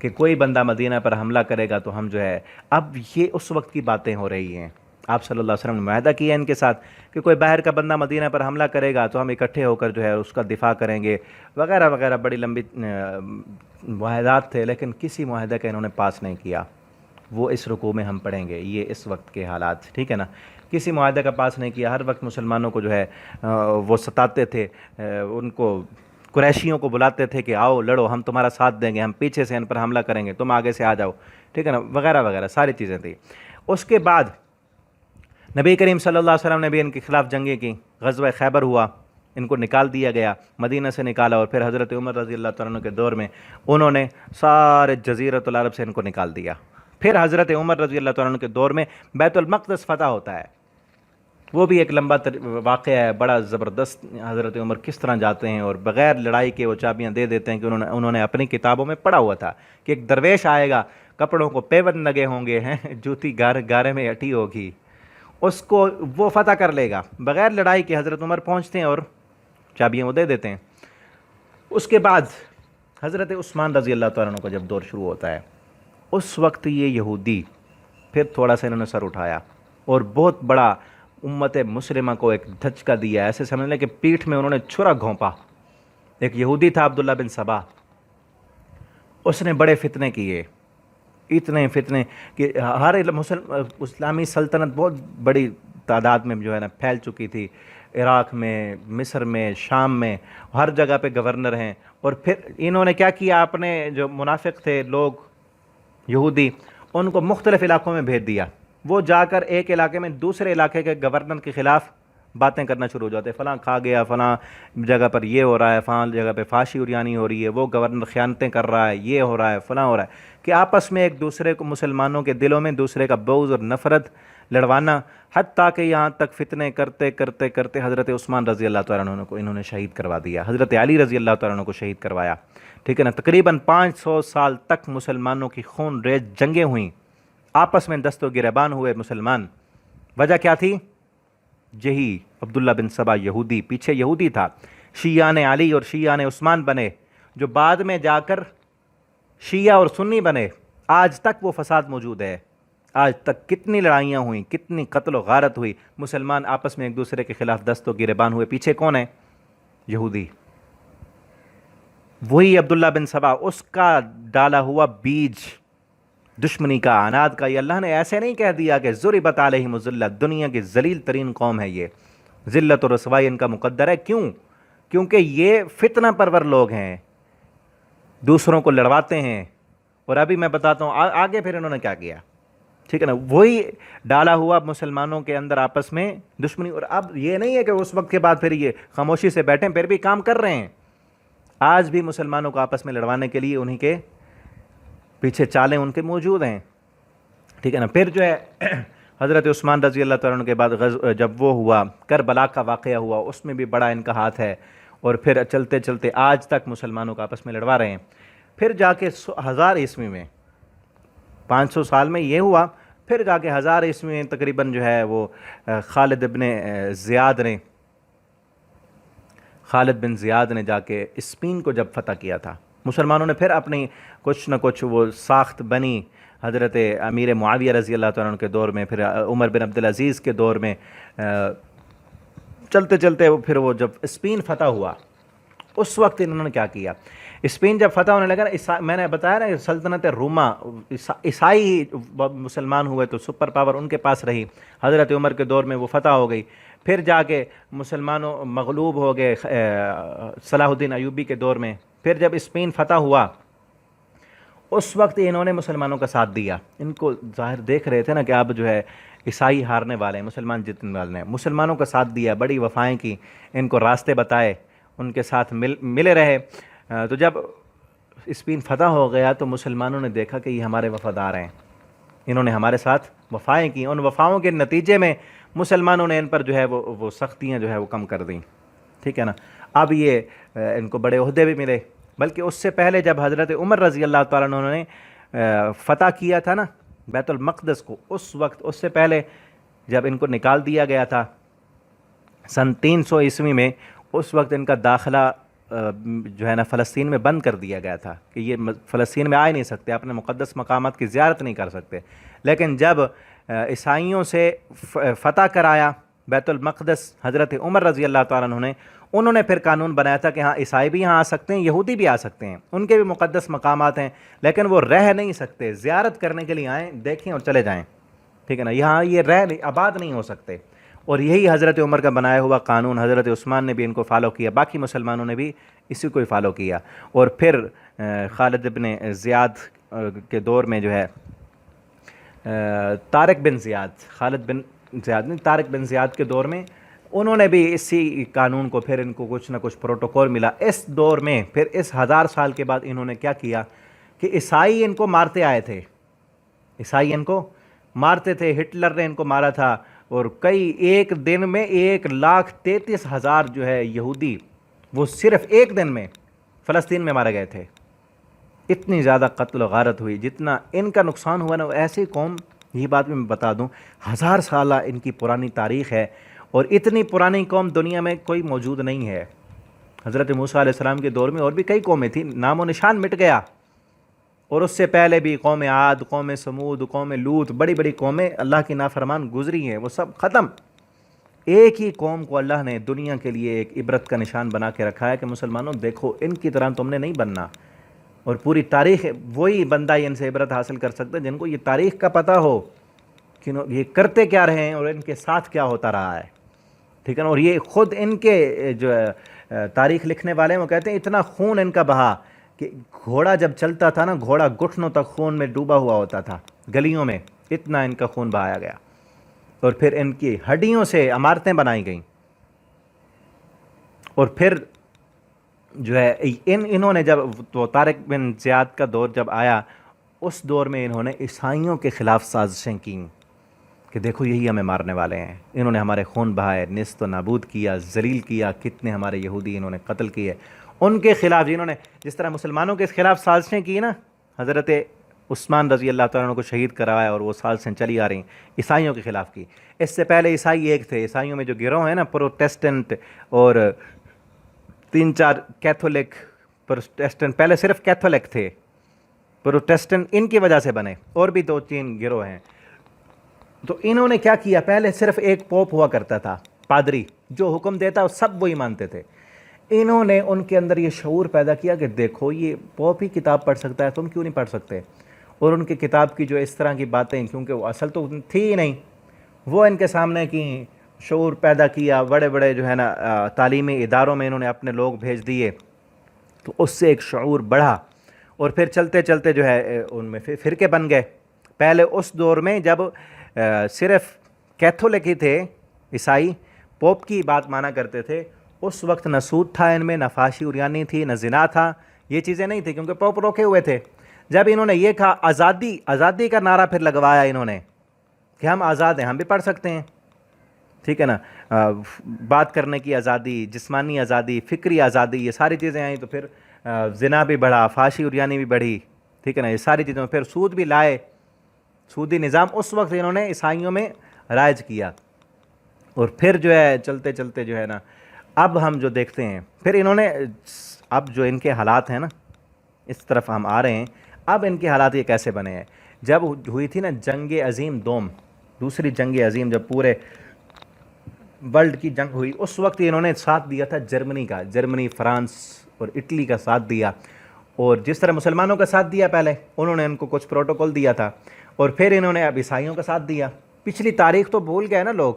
کہ کوئی بندہ مدینہ پر حملہ کرے گا تو ہم جو ہے, اب یہ اس وقت کی باتیں ہو رہی ہیں. آپ صلی اللہ علیہ وسلم نے معاہدہ کیا ان کے ساتھ کہ کوئی باہر کا بندہ مدینہ پر حملہ کرے گا تو ہم اکٹھے ہو کر جو ہے اس کا دفاع کریں گے وغیرہ وغیرہ. بڑی لمبی معاہدات تھے, لیکن کسی معاہدہ کا انہوں نے پاس نہیں کیا. وہ اس رکوع میں ہم پڑھیں گے, یہ اس وقت کے حالات, ٹھیک ہے نا. کسی معاہدے کا پاس نہیں کیا. ہر وقت مسلمانوں کو جو ہے وہ ستاتے تھے, ان کو قریشیوں کو بلاتے تھے کہ آؤ لڑو, ہم تمہارا ساتھ دیں گے, ہم پیچھے سے ان پر حملہ کریں گے, تم آگے سے آ جاؤ, ٹھیک ہے نا, وغیرہ وغیرہ ساری چیزیں تھیں. اس کے بعد نبی کریم صلی اللہ علیہ وسلم نے بھی ان کے خلاف جنگیں کی. غزوہ خیبر ہوا, ان کو نکال دیا گیا, مدینہ سے نکالا, اور پھر حضرت عمر رضی اللہ تعالیٰ عنہ کے دور میں انہوں نے سارے جزیرۃ العرب سے ان کو نکال دیا. پھر حضرت عمر رضی اللہ تعالیٰ عنہ کے دور میں بیت المقدس فتح ہوتا ہے. وہ بھی ایک لمبا واقعہ ہے, بڑا زبردست. حضرت عمر کس طرح جاتے ہیں اور بغیر لڑائی کے وہ چابیاں دے دیتے ہیں کہ انہوں نے اپنی کتابوں میں پڑھا ہوا تھا کہ ایک درویش آئے گا, کپڑوں کو پیوند لگے ہوں گے, ہیں جوتی گارے میں اٹھی ہوگی, اس کو وہ فتح کر لے گا. بغیر لڑائی کے حضرت عمر پہنچتے ہیں اور چابیاں وہ دے دیتے ہیں. اس کے بعد حضرت عثمان رضی اللہ تعالیٰ عنہ کا جب دور شروع ہوتا ہے, اس وقت یہ یہودی پھر تھوڑا سا انہوں نے سر اٹھایا اور بہت بڑا امت مسلمہ کو ایک دھچکا دیا. ایسے سمجھ لیں کہ پیٹھ میں انہوں نے چھرا گھونپا. ایک یہودی تھا عبداللہ بن سبا, اس نے بڑے فتنے کیے, اتنے فتنے کہ ہر اسلامی سلطنت بہت بڑی تعداد میں جو ہے نا پھیل چکی تھی. عراق میں, مصر میں, شام میں, ہر جگہ پہ گورنر ہیں. اور پھر انہوں نے کیا کیا, اپنے جو منافق تھے لوگ یہودی, ان کو مختلف علاقوں میں بھیج دیا. وہ جا کر ایک علاقے میں دوسرے علاقے کے گورنر کے خلاف باتیں کرنا شروع ہو جاتے, فلاں کھا گیا, فلاں جگہ پر یہ ہو رہا ہے, فلاں جگہ پہ فحاشی عریانی ہو رہی ہے, وہ گورنر خیانتیں کر رہا ہے, یہ ہو رہا ہے, فلاں ہو رہا ہے, کہ آپس میں ایک دوسرے کو, مسلمانوں کے دلوں میں دوسرے کا بغض اور نفرت لڑوانا, حتیٰ کہ یہاں تک فتنے کرتے کرتے کرتے حضرت عثمان رضی اللہ تعالیٰ عنہ کو انہوں نے شہید کروا دیا. حضرت علی رضی اللہ تعالیٰ عنہ کو شہید کروایا, ٹھیک ہے نا. تقریباً 500 سال تک مسلمانوں کی خون ریز جنگیں ہوئیں, آپس میں دست و گریبان ہوئے مسلمان. وجہ کیا تھی؟ یہی عبداللہ بن سبا یہودی, پیچھے یہودی تھا, شیعان علی اور شیعان عثمان بنے, جو بعد میں جا کر شیعہ اور سنی بنے. آج تک وہ فساد موجود ہے. آج تک کتنی لڑائیاں ہوئیں, کتنی قتل و غارت ہوئی, مسلمان آپس میں ایک دوسرے کے خلاف دست و گریبان ہوئے. پیچھے کون ہے؟ یہودی. وہی عبداللہ بن سبا, اس کا ڈالا ہوا بیج دشمنی کا, عناد کا. یہ اللہ نے ایسے نہیں کہہ دیا کہ ضربت علیہم الذلۃ, دنیا کی ذلیل ترین قوم ہے یہ, ذلت و رسوائی ان کا مقدر ہے. کیوں؟ کیونکہ یہ فتنہ پرور لوگ ہیں, دوسروں کو لڑواتے ہیں. اور ابھی میں بتاتا ہوں آگے پھر انہوں نے کیا کیا, ٹھیک ہے نا. وہی ڈالا ہوا مسلمانوں کے اندر آپس میں دشمنی. اور اب یہ نہیں ہے کہ اس وقت کے بعد پھر یہ خاموشی سے بیٹھیں, پھر بھی کام کر رہے ہیں. آج بھی مسلمانوں کو آپس میں لڑوانے کے لیے انہی کے پیچھے چالیں ان کے موجود ہیں, ٹھیک ہے نا. پھر جو ہے حضرت عثمان رضی اللہ تعالیٰ عنہ کے بعد جب وہ ہوا, کربلا کا واقعہ ہوا, اس میں بھی بڑا ان کا ہاتھ ہے. اور پھر چلتے چلتے آج تک مسلمانوں کو آپس میں لڑوا رہے ہیں. پھر جا کے 1000 عیسوی میں 500 سال میں یہ ہوا, پھر جا کے 1000 عیسوی میں تقریباً جو ہے وہ خالد بن زیاد نے جا کے اسپین کو جب فتح کیا تھا، مسلمانوں نے پھر اپنی کچھ نہ کچھ وہ ساخت بنی، حضرت امیر معاویہ رضی اللہ تعالیٰ عنہ کے دور میں، پھر عمر بن عبدالعزیز کے دور میں، چلتے چلتے پھر وہ جب اسپین فتح ہوا، اس وقت انہوں نے کیا کیا؟ اسپین جب فتح ہونے لگا نا، میں نے بتایا نا سلطنت روما عیسائی مسلمان ہوئے تو سپر پاور ان کے پاس رہی، حضرت عمر کے دور میں وہ فتح ہو گئی، پھر جا کے مسلمانوں مغلوب ہو گئے صلاح الدین ایوبی کے دور میں، پھر جب اسپین فتح ہوا اس وقت انہوں نے مسلمانوں کا ساتھ دیا، ان کو ظاہر دیکھ رہے تھے نا کہ اب جو ہے عیسائی ہارنے والے ہیں، مسلمان جیتنے والے ہیں، مسلمانوں کا ساتھ دیا، بڑی وفائیں کی، ان کو راستے بتائے، ان کے ساتھ ملے رہے۔ تو جب اسپین فتح ہو گیا تو مسلمانوں نے دیکھا کہ یہ ہمارے وفادار ہیں، انہوں نے ہمارے ساتھ وفائیں کی، ان وفاؤں کے نتیجے میں مسلمانوں نے ان پر جو ہے وہ سختیاں جو ہے وہ کم کر دیں، ٹھیک ہے نا۔ اب یہ ان کو بڑے عہدے بھی ملے، بلکہ اس سے پہلے جب حضرت عمر رضی اللہ تعالیٰ عنہ نے فتح کیا تھا نا بیت المقدس کو، اس وقت اس سے پہلے جب ان کو نکال دیا گیا تھا سن 300 عیسوی میں، اس وقت ان کا داخلہ جو ہے نا فلسطین میں بند کر دیا گیا تھا کہ یہ فلسطین میں آ نہیں سکتے، اپنے مقدس مقامات کی زیارت نہیں کر سکتے۔ لیکن جب عیسائیوں سے فتح کرایا بیت المقدس حضرت عمر رضی اللہ تعالیٰ عنہ نے، انہوں نے پھر قانون بنایا تھا کہ ہاں عیسائی بھی یہاں آ سکتے ہیں، یہودی بھی آ سکتے ہیں، ان کے بھی مقدس مقامات ہیں، لیکن وہ رہ نہیں سکتے، زیارت کرنے کے لیے آئیں، دیکھیں اور چلے جائیں، ٹھیک ہے نا، یہاں یہ آباد نہیں ہو سکتے۔ اور یہی حضرت عمر کا بنایا ہوا قانون حضرت عثمان نے بھی ان کو فالو کیا، باقی مسلمانوں نے بھی اسی کو ہی فالو کیا۔ اور پھر خالد بن زیاد کے دور میں جو ہے طارق بن زیاد کے دور میں انہوں نے بھی اسی قانون کو، پھر ان کو کچھ نہ کچھ پروٹوکول ملا اس دور میں۔ پھر اس 1000 سال کے بعد انہوں نے کیا کیا کہ عیسائی ان کو مارتے آئے تھے، عیسائی ان کو مارتے تھے، ہٹلر نے ان کو مارا تھا، اور ایک دن میں 1,33,000 جو ہے یہودی وہ صرف ایک دن میں فلسطین میں مارے گئے تھے۔ اتنی زیادہ قتل و غارت ہوئی، جتنا ان کا نقصان ہوا نا، ایسی قوم، یہ بات بھی میں بتا دوں، 1000 سالہ ان کی پرانی تاریخ ہے، اور اتنی پرانی قوم دنیا میں کوئی موجود نہیں ہے۔ حضرت موسیٰ علیہ السلام کے دور میں اور بھی کئی قومیں تھیں، نام و نشان مٹ گیا، اور اس سے پہلے بھی قوم عاد، قوم سمود، قوم لوط، بڑی بڑی قومیں اللہ کی نافرمان گزری ہیں، وہ سب ختم۔ ایک ہی قوم کو اللہ نے دنیا کے لیے ایک عبرت کا نشان بنا کے رکھا ہے کہ مسلمانوں دیکھو، ان کی طرح تم نے نہیں بننا، اور پوری تاریخ وہی بندہ ان سے عبرت حاصل کر سکتا ہے جن کو یہ تاریخ کا پتہ ہو کہ یہ کرتے کیا رہے ہیں اور ان کے ساتھ کیا ہوتا رہا ہے، ٹھیک ہے نا۔ اور یہ خود ان کے جو تاریخ لکھنے والے ہیں وہ کہتے ہیں اتنا خون ان کا بہا کہ گھوڑا جب چلتا تھا نا، گھوڑا گھٹنوں تک خون میں ڈوبا ہوا ہوتا تھا، گلیوں میں اتنا ان کا خون بہایا گیا، اور پھر ان کی ہڈیوں سے عمارتیں بنائی گئیں، اور پھر جو ہے انہوں نے جب تو طارق بن زیاد کا دور جب آیا، اس دور میں انہوں نے عیسائیوں کے خلاف سازشیں کیں کہ دیکھو یہی ہمیں مارنے والے ہیں، انہوں نے ہمارے خون بہائے، نیست و نابود کیا، ذلیل کیا، کتنے ہمارے یہودی انہوں نے قتل کیے۔ ان کے خلاف انہوں نے جس طرح مسلمانوں کے خلاف سازشیں کی نا، حضرت عثمان رضی اللہ تعالیٰ عنہ کو شہید کروایا، اور وہ سازشیں چلی آ رہی، عیسائیوں کے خلاف کی۔ اس سے پہلے عیسائی ایک تھے، عیسائیوں میں جو گروہ ہیں نا، پروٹیسٹنٹ اور 3-4 کیتھولک، پروٹیسٹنٹ پہلے صرف کیتھولک تھے، پروٹیسٹنٹ ان کی وجہ سے بنے، اور بھی 2-3 گروہ ہیں۔ تو انہوں نے کیا کیا، پہلے صرف ایک پوپ ہوا کرتا تھا، پادری، جو حکم دیتا سب وہی مانتے تھے۔ انہوں نے ان کے اندر یہ شعور پیدا کیا کہ دیکھو یہ پوپ ہی کتاب پڑھ سکتا ہے، تم کیوں نہیں پڑھ سکتے؟ اور ان کی کتاب کی جو اس طرح کی باتیں، کیونکہ وہ اصل تو تھی ہی نہیں، وہ ان کے سامنے کی، شعور پیدا کیا، بڑے بڑے جو ہے نا تعلیمی اداروں میں انہوں نے اپنے لوگ بھیج دیے، تو اس سے ایک شعور بڑھا، اور پھر چلتے چلتے جو ہے ان میں فرقے بن گئے۔ پہلے اس دور میں جب صرف کیتھولک ہی تھے، عیسائی پوپ کی بات مانا کرتے تھے، اس وقت نہ سود تھا ان میں، نہ فحاشی عریانی تھی، نہ زنا تھا، یہ چیزیں نہیں تھیں کیونکہ پوپ روکے ہوئے تھے۔ جب انہوں نے یہ کہا آزادی، آزادی کا نعرہ پھر لگوایا انہوں نے کہ ہم آزاد ہیں، ہم بھی پڑھ سکتے ہیں، ٹھیک ہے نا، بات کرنے کی آزادی، جسمانی آزادی، فکری آزادی، یہ ساری چیزیں آئیں، تو پھر زنا بھی بڑھا، فحاشی عریانی بھی بڑھی، ٹھیک ہے نا، یہ ساری چیزیں، پھر سود بھی لائے، سودی نظام اس وقت انہوں نے عیسائیوں میں رائج کیا، اور پھر جو ہے چلتے چلتے جو ہے نا اب ہم جو دیکھتے ہیں پھر انہوں نے اب جو ان کے حالات ہیں نا اس طرف ہم آ رہے ہیں، اب ان کے حالات یہ کیسے بنے ہیں؟ جب ہوئی تھی نا جنگ عظیم دوم، دوسری جنگ عظیم، جب پورے ورلڈ کی جنگ ہوئی، اس وقت انہوں نے ساتھ دیا تھا جرمنی کا، جرمنی، فرانس اور اٹلی کا ساتھ دیا، اور جس طرح مسلمانوں کا ساتھ دیا پہلے انہوں نے ان کو کچھ پروٹوکول دیا تھا، اور پھر انہوں نے اب عیسائیوں کا ساتھ دیا۔ پچھلی تاریخ تو بھول گئے نا لوگ،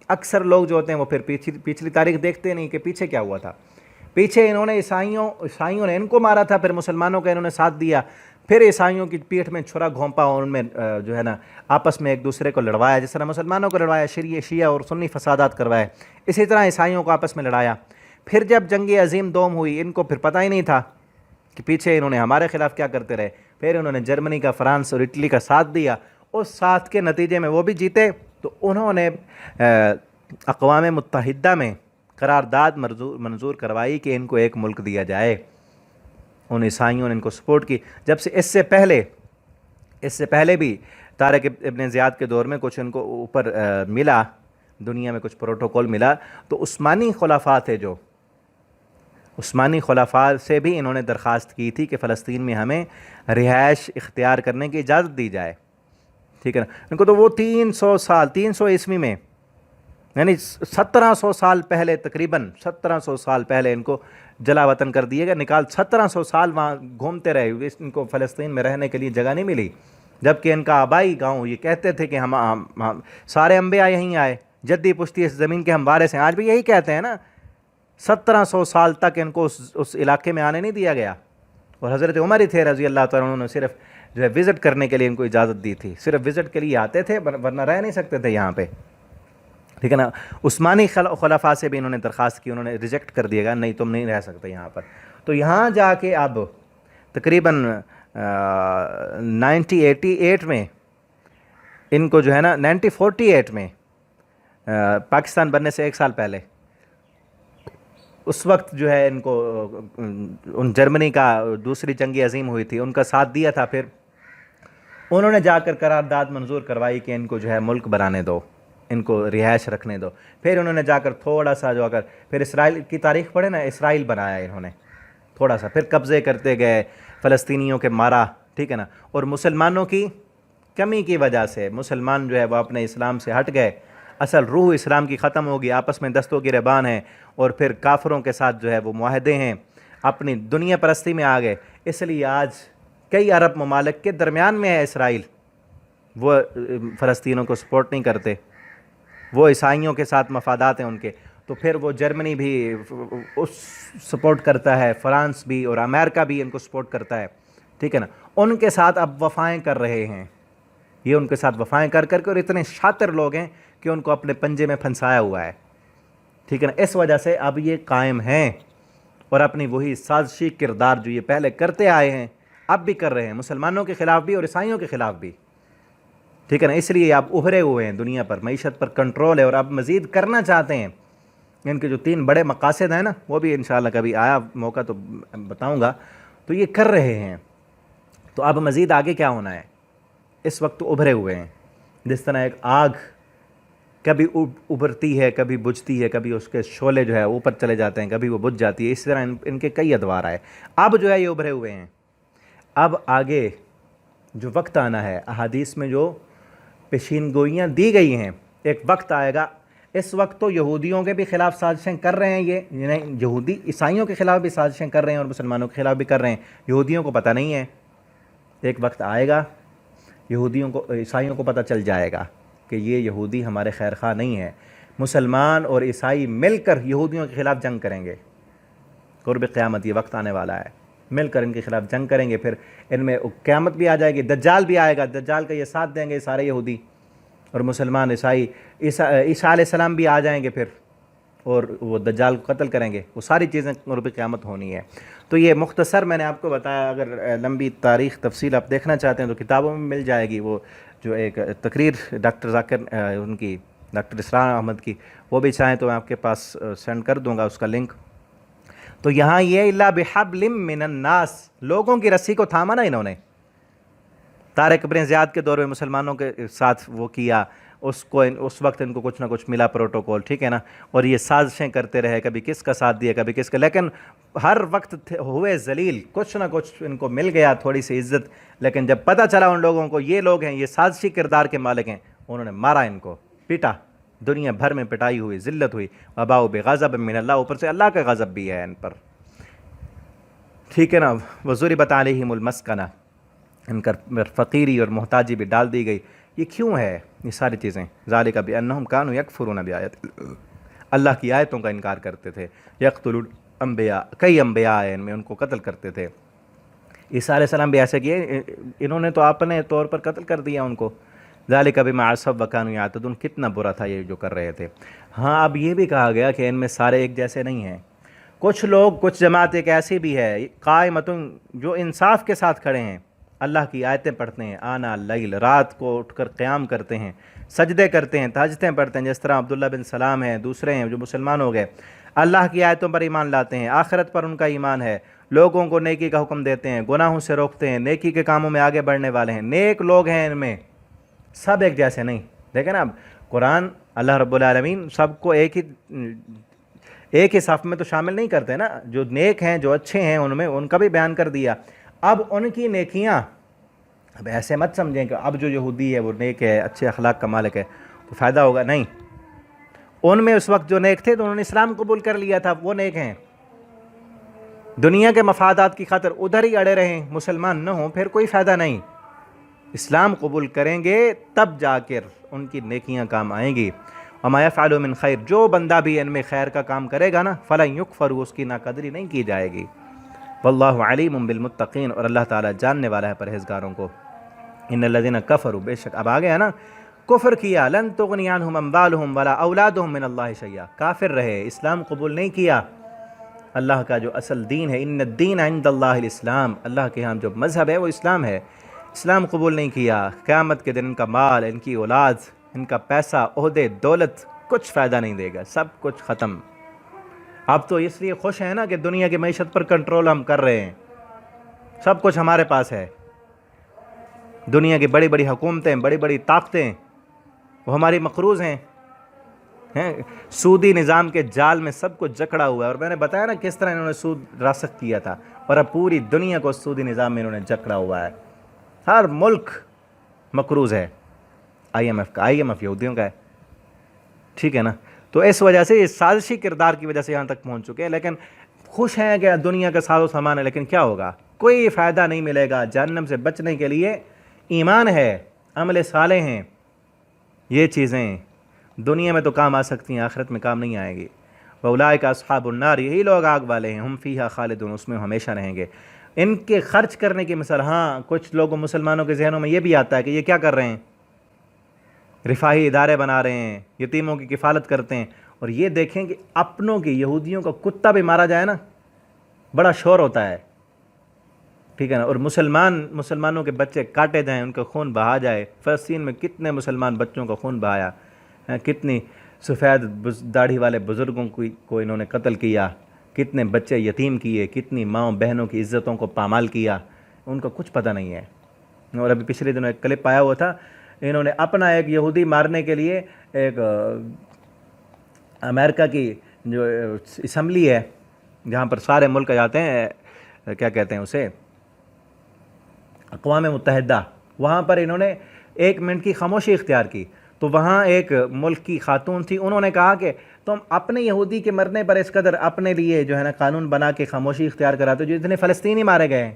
اکثر لوگ جو ہوتے ہیں وہ پھر پچھلی تاریخ دیکھتے نہیں کہ پیچھے کیا ہوا تھا۔ پیچھے انہوں نے عیسائیوں نے ان کو مارا تھا، پھر مسلمانوں کا انہوں نے ساتھ دیا، پھر عیسائیوں کی پیٹھ میں چھرا گھونپا اور ان میں جو ہے نا آپس میں ایک دوسرے کو لڑوایا، جس طرح مسلمانوں کو لڑوایا، شیعہ اور سنی فسادات کروائے، اسی طرح عیسائیوں کو آپس میں لڑایا۔ پھر جب جنگ عظیم دوم ہوئی، ان کو پھر پتہ ہی نہیں تھا کہ پیچھے انہوں نے ہمارے خلاف کیا کرتے رہے، پھر انہوں نے جرمنی کا، فرانس اور اٹلی کا ساتھ دیا، اس ساتھ کے نتیجے میں وہ بھی جیتے، تو انہوں نے اقوام متحدہ میں قرارداد منظور کروائی کہ ان کو ایک ملک دیا جائے۔ ان عیسائیوں نے ان کو سپورٹ کی، جب سے اس سے پہلے بھی طارق ابن زیاد کے دور میں کچھ ان کو اوپر ملا، دنیا میں کچھ پروٹوکول ملا، تو عثمانی خلفاء تھے، جو عثمانی خلفاء سے بھی انہوں نے درخواست کی تھی کہ فلسطین میں ہمیں رہائش اختیار کرنے کی اجازت دی جائے، ٹھیک ہے نا۔ ان کو تو وہ 300 عیسوی میں، یعنی 1700 سال پہلے، تقریباً 1700 سال پہلے ان کو جلا وطن کر دیے گا، 1700 سال وہاں گھومتے رہے، ان کو فلسطین میں رہنے کے لیے جگہ نہیں ملی، جبکہ ان کا آبائی گاؤں یہ کہتے تھے کہ ہم سارے انبیاء یہیں آئے، جدی پشتی اس زمین کے ہم وارث ہیں، آج بھی یہی کہتے ہیں نا۔ 1700 سال تک ان کو اس علاقے میں آنے نہیں دیا گیا، اور حضرت عمر ہی تھے رضی اللہ تعالیٰ عنہ، انہوں نے صرف جو ہے وزٹ کرنے کے لیے ان کو اجازت دی تھی، صرف وزٹ کے لیے آتے تھے، ورنہ رہ نہیں سکتے تھے یہاں پہ، ٹھیک ہے نا۔ عثمانی خلفاء سے بھی انہوں نے درخواست کی، انہوں نے ریجیکٹ کر دیا گا، نہیں تم نہیں رہ سکتے یہاں پر۔ تو یہاں جا کے اب تقریباً 1988 میں ان کو جو ہے نا 1948 میں پاکستان بننے سے 1 سال پہلے، اس وقت جو ہے ان کو ان جرمنی کا دوسری جنگ عظیم ہوئی تھی، ان کا ساتھ دیا تھا، پھر انہوں نے جا کر قرارداد منظور کروائی کہ ان کو جو ہے ملک بنانے دو، ان کو رہائش رکھنے دو۔ پھر انہوں نے جا کر تھوڑا سا جو اگر پھر اسرائیل کی تاریخ پڑھے نا، اسرائیل بنایا انہوں نے تھوڑا سا، پھر قبضے کرتے گئے، فلسطینیوں کے مارا، ٹھیک ہے نا۔ اور مسلمانوں کی کمی کی وجہ سے مسلمان جو ہے وہ اپنے اسلام سے ہٹ گئے، اصل روح اسلام کی ختم ہوگی، آپس میں دستوں کی ربان ہیں، اور پھر کافروں کے ساتھ جو ہے وہ معاہدے ہیں، اپنی دنیا پرستی میں آ گئے۔ اس لیے آج کئی عرب ممالک کے درمیان میں ہے اسرائیل، وہ فلسطینوں کو سپورٹ نہیں کرتے، وہ عیسائیوں کے ساتھ مفادات ہیں ان کے، تو پھر وہ جرمنی بھی اس سپورٹ کرتا ہے، فرانس بھی، اور امریکہ بھی ان کو سپورٹ کرتا ہے، ٹھیک ہے نا۔ ان کے ساتھ اب وفائیں کر رہے ہیں، یہ ان کے ساتھ وفائیں کر کر کے، اور اتنے شاطر لوگ ہیں کہ ان کو اپنے پنجے میں پھنسایا ہوا ہے، ٹھیک ہے نا۔ اس وجہ سے اب یہ قائم ہیں، اور اپنی وہی سازشی کردار جو یہ پہلے کرتے آئے ہیں اب بھی کر رہے ہیں، مسلمانوں کے خلاف بھی اور عیسائیوں کے خلاف بھی، ٹھیک ہے نا۔ اس لیے اب ابھرے ہوئے ہیں، دنیا پر معیشت پر کنٹرول ہے، اور اب مزید کرنا چاہتے ہیں۔ ان کے جو 3 بڑے مقاصد ہیں نا، وہ بھی انشاءاللہ کبھی آیا موقع تو بتاؤں گا، تو یہ کر رہے ہیں۔ تو اب مزید آگے کیا ہونا ہے؟ اس وقت تو ابھرے ہوئے ہیں، جس طرح ایک آگ کبھی ابھرتی ہے، کبھی بجھتی ہے، کبھی اس کے شعلے جو ہے اوپر چلے جاتے ہیں، کبھی وہ بجھ جاتی ہے، اس طرح ان کے کئی ادوار آئے۔ اب جو ہے یہ ابھرے ہوئے ہیں۔ اب آگے جو وقت آنا ہے، احادیث میں جو پیشین گوئیاں دی گئی ہیں، ایک وقت آئے گا، اس وقت تو یہودیوں کے بھی خلاف سازشیں کر رہے ہیں، یہ یعنی یہودی عیسائیوں کے خلاف بھی سازشیں کر رہے ہیں، اور مسلمانوں کے خلاف بھی کر رہے ہیں، یہودیوں کو پتہ نہیں ہے۔ ایک وقت آئے گا، یہودیوں کو، عیسائیوں کو پتہ چل جائے گا کہ یہ یہودی ہمارے خیر خواہ نہیں ہے، مسلمان اور عیسائی مل کر یہودیوں کے خلاف جنگ کریں گے، قرب قیامت یہ وقت آنے والا ہے، مل کر ان کے خلاف جنگ کریں گے، پھر ان میں قیامت بھی آ جائے گی، دجال بھی آئے گا، دجال کا یہ ساتھ دیں گے سارے یہودی اور مسلمان، عیسائی، عیسیٰ علیہ السلام بھی آ جائیں گے پھر، اور وہ دجال کو قتل کریں گے، وہ ساری چیزیں قرب قیامت ہونی ہے۔ تو یہ مختصر میں نے آپ کو بتایا، اگر لمبی تاریخ تفصیل آپ دیکھنا چاہتے ہیں تو کتابوں میں مل جائے گی، وہ جو ایک تقریر ڈاکٹر ذاکر ان کی، ڈاکٹر اسرار احمد کی، وہ بھی چاہیں تو میں آپ کے پاس سینڈ کر دوں گا اس کا لنک۔ تو یہاں یہ الا بحبل من الناس، لوگوں کی رسی کو تھاما نا انہوں نے، طارق ابن زیاد کے دور میں مسلمانوں کے ساتھ وہ کیا، اس وقت ان کو کچھ نہ کچھ ملا پروٹوکول، ٹھیک ہے نا، اور یہ سازشیں کرتے رہے، کبھی کس کا ساتھ دیا کبھی کس کا، لیکن ہر وقت ہوئے ذلیل، کچھ نہ کچھ ان کو مل گیا تھوڑی سی عزت، لیکن جب پتہ چلا ان لوگوں کو یہ لوگ ہیں، یہ سازشی کردار کے مالک ہیں، انہوں نے مارا ان کو، پیٹا، دنیا بھر میں پٹائی ہوئی، ذلت ہوئی، وباؤ بغضب من اللہ، اوپر سے اللہ کا غضب بھی ہے ان پر، ٹھیک ہے نا، وضربت علیہم المسکنہ، ان کا فقیری اور محتاجی بھی ڈال دی گئی۔ یہ کیوں ہے یہ ساری چیزیں؟ ذالک بانہم کانوا یکفرون بآیات اللہ کی آیتوں کا انکار کرتے تھے، یقتلون انبیاء، کئی انبیاء ہیں ان میں، ان کو قتل کرتے تھے۔ عیسیٰ علیہ السلام بھی ایسے کیے، انہوں نے تو اپنے طور پر قتل کر دیا ان کو۔ ذالک بما عصوا وکانوا یعتدون، کتنا برا تھا یہ جو کر رہے تھے۔ ہاں اب یہ بھی کہا گیا کہ ان میں سارے ایک جیسے نہیں ہیں، کچھ لوگ، کچھ جماعت ایک ایسی بھی ہے قائمتن، جو انصاف کے ساتھ کھڑے ہیں، اللہ کی آیتیں پڑھتے ہیں، آنا اللیل، رات کو اٹھ کر قیام کرتے ہیں، سجدے کرتے ہیں، تہجدیں پڑھتے ہیں، جس طرح عبداللہ بن سلام ہیں، دوسرے ہیں جو مسلمان ہو گئے، اللہ کی آیتوں پر ایمان لاتے ہیں، آخرت پر ان کا ایمان ہے، لوگوں کو نیکی کا حکم دیتے ہیں، گناہوں سے روکتے ہیں، نیکی کے کاموں میں آگے بڑھنے والے ہیں، نیک لوگ ہیں ان میں، سب ایک جیسے نہیں۔ دیکھیں نا اب قرآن، اللہ رب العالمین سب کو ایک ہی صف میں تو شامل نہیں کرتے نا، جو نیک ہیں، جو اچھے ہیں، ان میں ان کا بھی بیان کر دیا۔ اب ان کی نیکیاں، اب ایسے مت سمجھیں کہ اب جو یہودی ہے وہ نیک ہے، اچھے اخلاق کا مالک ہے تو فائدہ ہوگا، نہیں، ان میں اس وقت جو نیک تھے تو انہوں نے اسلام قبول کر لیا تھا، وہ نیک ہیں۔ دنیا کے مفادات کی خاطر ادھر ہی اڑے رہیں، مسلمان نہ ہوں، پھر کوئی فائدہ نہیں۔ اسلام قبول کریں گے تب جا کر ان کی نیکیاں کام آئیں گی۔ وما یفعلوا من خیر، جو بندہ بھی ان میں خیر کا کام کرے گا نا، فلن یکفروا، اس کی ناقدری نہیں کی جائے گی۔ واللہ علیم بالمتقین، اور اللہ تعالیٰ جاننے والا ہے پرہیزگاروں کو۔ ان الذین کفروا، بے شک اب آگے ہے نا، کفر کیا، لن تغنی عنہم اموالہم ولا اولادہم من اللہ شیئا، کافر رہے، اسلام قبول نہیں کیا، اللہ کا جو اصل دین ہے، ان الدین عند اللہ الاسلام، اللہ کے ہاں جو مذہب ہے وہ اسلام ہے، اسلام قبول نہیں کیا، قیامت کے دن ان کا مال، ان کی اولاد، ان کا پیسہ، عہدے، دولت، کچھ فائدہ نہیں دے گا، سب کچھ ختم۔ اب تو اس لیے خوش ہیں نا کہ دنیا کی معیشت پر کنٹرول ہم کر رہے ہیں، سب کچھ ہمارے پاس ہے، دنیا کی بڑی بڑی حکومتیں، بڑی بڑی طاقتیں، وہ ہماری مقروض ہیں، سودی نظام کے جال میں سب کچھ جکڑا ہوا ہے، اور میں نے بتایا نا کس طرح انہوں نے سود راسخ کیا تھا، اور اب پوری دنیا کو سودی نظام میں انہوں نے جکڑا ہوا ہے، ہر ملک مقروض ہے، آئی ایم ایف کا، آئی ایم ایف یہودیوں کا ہے، ٹھیک ہے نا، تو اس وجہ سے یہ سازشی کردار کی وجہ سے یہاں تک پہنچ چکے ہیں، لیکن خوش ہیں کہ دنیا کا ساز و سامان ہے، لیکن کیا ہوگا؟ کوئی فائدہ نہیں ملے گا۔ جہنم سے بچنے کے لیے ایمان ہے، عمل صالح ہیں، یہ چیزیں دنیا میں تو کام آ سکتی ہیں، آخرت میں کام نہیں آئے گی۔ وَأُولَٰئِكَ أَصْحَابُ النَّارِ، یہی لوگ آگ والے ہیں، ہم فیہا خالدون، اس میں ہمیشہ رہیں گے۔ ان کے خرچ کرنے کی مثال، ہاں کچھ لوگوں مسلمانوں کے ذہنوں میں یہ بھی آتا ہے کہ یہ کیا کر رہے ہیں، رفاہی ادارے بنا رہے ہیں، یتیموں کی کفالت کرتے ہیں، اور یہ دیکھیں کہ اپنوں کی، یہودیوں کا کتا بھی مارا جائے نا، بڑا شور ہوتا ہے، ٹھیک ہے نا، اور مسلمانوں کے بچے کاٹے جائیں، ان کا خون بہا جائے۔ فلسطین میں کتنے مسلمان بچوں کا خون بہایا، کتنی سفید داڑھی والے بزرگوں کو انہوں نے قتل کیا، کتنے بچے یتیم کیے، کتنی ماؤں بہنوں کی عزتوں کو پامال کیا، ان کا کچھ پتہ نہیں ہے۔ اور ابھی پچھلے دنوں ایک کلپ آیا ہوا تھا، انہوں نے اپنا ایک یہودی مارنے کے لیے ایک امریکہ کی جو اسمبلی ہے جہاں پر سارے ملک جاتے ہیں، کیا کہتے ہیں اسے، اقوام متحدہ، وہاں پر انہوں نے 1 منٹ کی خاموشی اختیار کی، تو وہاں ایک ملک کی خاتون تھی، انہوں نے کہا کہ تم اپنے یہودی کے مرنے پر اس قدر اپنے لیے جو ہے نا قانون بنا کے خاموشی اختیار کراتے ہو، جو اتنے فلسطینی مارے گئے ہیں،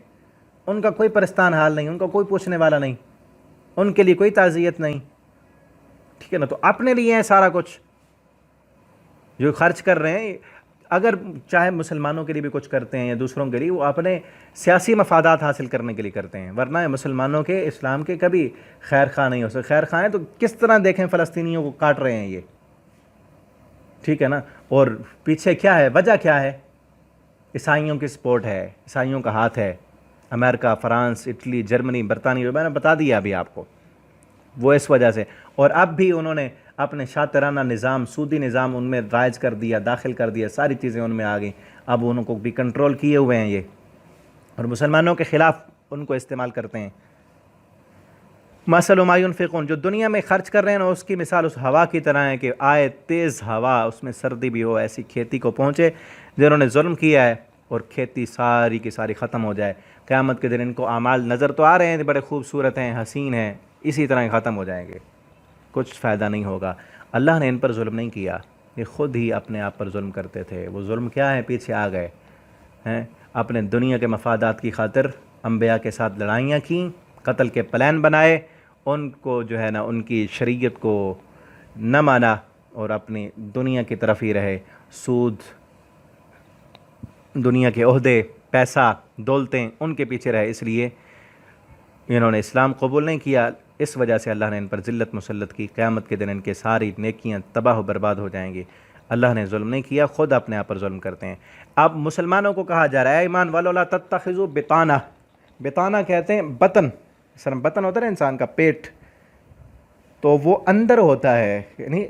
ان کا کوئی پرستان حال نہیں، ان کا کوئی پوچھنے والا نہیں، ان کے لیے کوئی تعزیت نہیں، ٹھیک ہے نا، تو اپنے لیے ہے سارا کچھ جو خرچ کر رہے ہیں، اگر چاہے مسلمانوں کے لیے بھی کچھ کرتے ہیں یا دوسروں کے لیے، وہ اپنے سیاسی مفادات حاصل کرنے کے لیے کرتے ہیں، ورنہ مسلمانوں کے، اسلام کے کبھی خیر خواہ نہیں ہو سکتے۔ خیر خواہ ہیں تو کس طرح دیکھیں فلسطینیوں کو کاٹ رہے ہیں یہ، ٹھیک ہے نا، اور پیچھے کیا ہے، وجہ کیا ہے؟ عیسائیوں کی سپورٹ ہے، عیسائیوں کا ہاتھ ہے، امریکہ، فرانس، اٹلی، جرمنی، برطانیہ، میں نے بتا دیا ابھی آپ کو، وہ اس وجہ سے، اور اب بھی انہوں نے اپنے شاطرانہ نظام، سودی نظام ان میں رائج کر دیا، داخل کر دیا، ساری چیزیں ان میں آ گئیں، اب ان کو بھی کنٹرول کیے ہوئے ہیں یہ، اور مسلمانوں کے خلاف ان کو استعمال کرتے ہیں۔ مثل ما ينفقون، جو دنیا میں خرچ کر رہے ہیں نا، اس کی مثال اس ہوا کی طرح ہے کہ آئے تیز ہوا، اس میں سردی بھی ہو، ایسی کھیتی کو پہنچے جنہوں نے ظلم کیا ہے، اور کھیتی ساری کی ساری ختم ہو جائے۔ قیامت کے دن ان کو اعمال نظر تو آ رہے ہیں، بڑے خوبصورت ہیں، حسین ہیں، اسی طرح ختم ہو جائیں گے، کچھ فائدہ نہیں ہوگا۔ اللہ نے ان پر ظلم نہیں کیا، یہ خود ہی اپنے آپ پر ظلم کرتے تھے۔ وہ ظلم کیا ہے؟ پیچھے آ گئے ہیں، اپنے دنیا کے مفادات کی خاطر انبیاء کے ساتھ لڑائیاں کیں، قتل کے پلان بنائے، ان کو جو ہے نا ان کی شریعت کو نہ مانا، اور اپنی دنیا کی طرف ہی رہے، سود، دنیا کے عہدے، پیسہ، دولتیں، ان کے پیچھے رہے، اس لیے انہوں نے اسلام قبول نہیں کیا۔ اس وجہ سے اللہ نے ان پر ذلت مسلط کی، قیامت کے دن ان کے ساری نیکیاں تباہ و برباد ہو جائیں گی۔ اللہ نے ظلم نہیں کیا، خود اپنے آپ پر ظلم کرتے ہیں۔ اب مسلمانوں کو کہا جا رہا ہے ایمان والو لا تتخذوا بطانہ، بطانہ کہتے ہیں بطن، سر بطن ہوتا ہے نا انسان کا پیٹ، تو وہ اندر ہوتا ہے، یعنی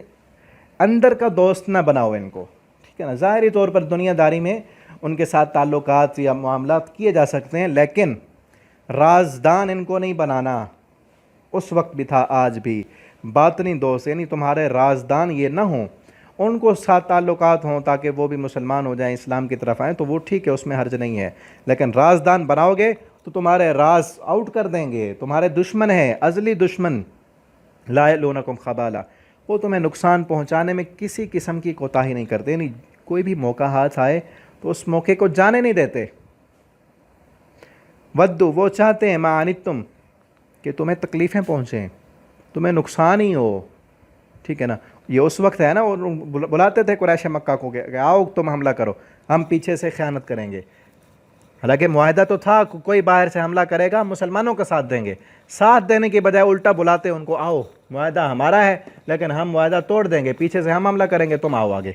اندر کا دوست نہ بناؤ ان کو، ٹھیک ہے نا۔ ظاہری طور پر دنیا داری میں ان کے ساتھ تعلقات یا معاملات کیے جا سکتے ہیں، لیکن رازدان ان کو نہیں بنانا۔ اس وقت بھی تھا، آج بھی باطنی دوست، یعنی تمہارے رازدان یہ نہ ہوں، ان کو ساتھ تعلقات ہوں تاکہ وہ بھی مسلمان ہو جائیں، اسلام کی طرف آئیں، تو وہ ٹھیک ہے، اس میں حرج نہیں ہے، لیکن رازدان بناؤ گے تو تمہارے راز آؤٹ کر دیں گے، تمہارے دشمن ہیں، ازلی دشمن، لا یلونکم خبالا، وہ تمہیں نقصان پہنچانے میں کسی قسم کی کوتاہی نہیں کرتے، یعنی کوئی بھی موقع ہاتھ آئے تو اس موقع کو جانے نہیں دیتے۔ ودو، وہ چاہتے ہیں، ما عنتم، کہ تمہیں تکلیفیں پہنچیں، تمہیں نقصان ہی ہو، ٹھیک ہے نا۔ یہ اس وقت ہے نا، وہ بلاتے تھے قریش مکہ کو کہ آؤ تم حملہ کرو، ہم پیچھے سے خیانت کریں گے، حالانکہ معاہدہ تو تھا کوئی باہر سے حملہ کرے گا مسلمانوں کا ساتھ دیں گے، ساتھ دینے کے بجائے الٹا بلاتے ان کو، آؤ معاہدہ ہمارا ہے لیکن ہم معاہدہ توڑ دیں گے، پیچھے سے ہم حملہ کریں گے، تم آؤ آگے۔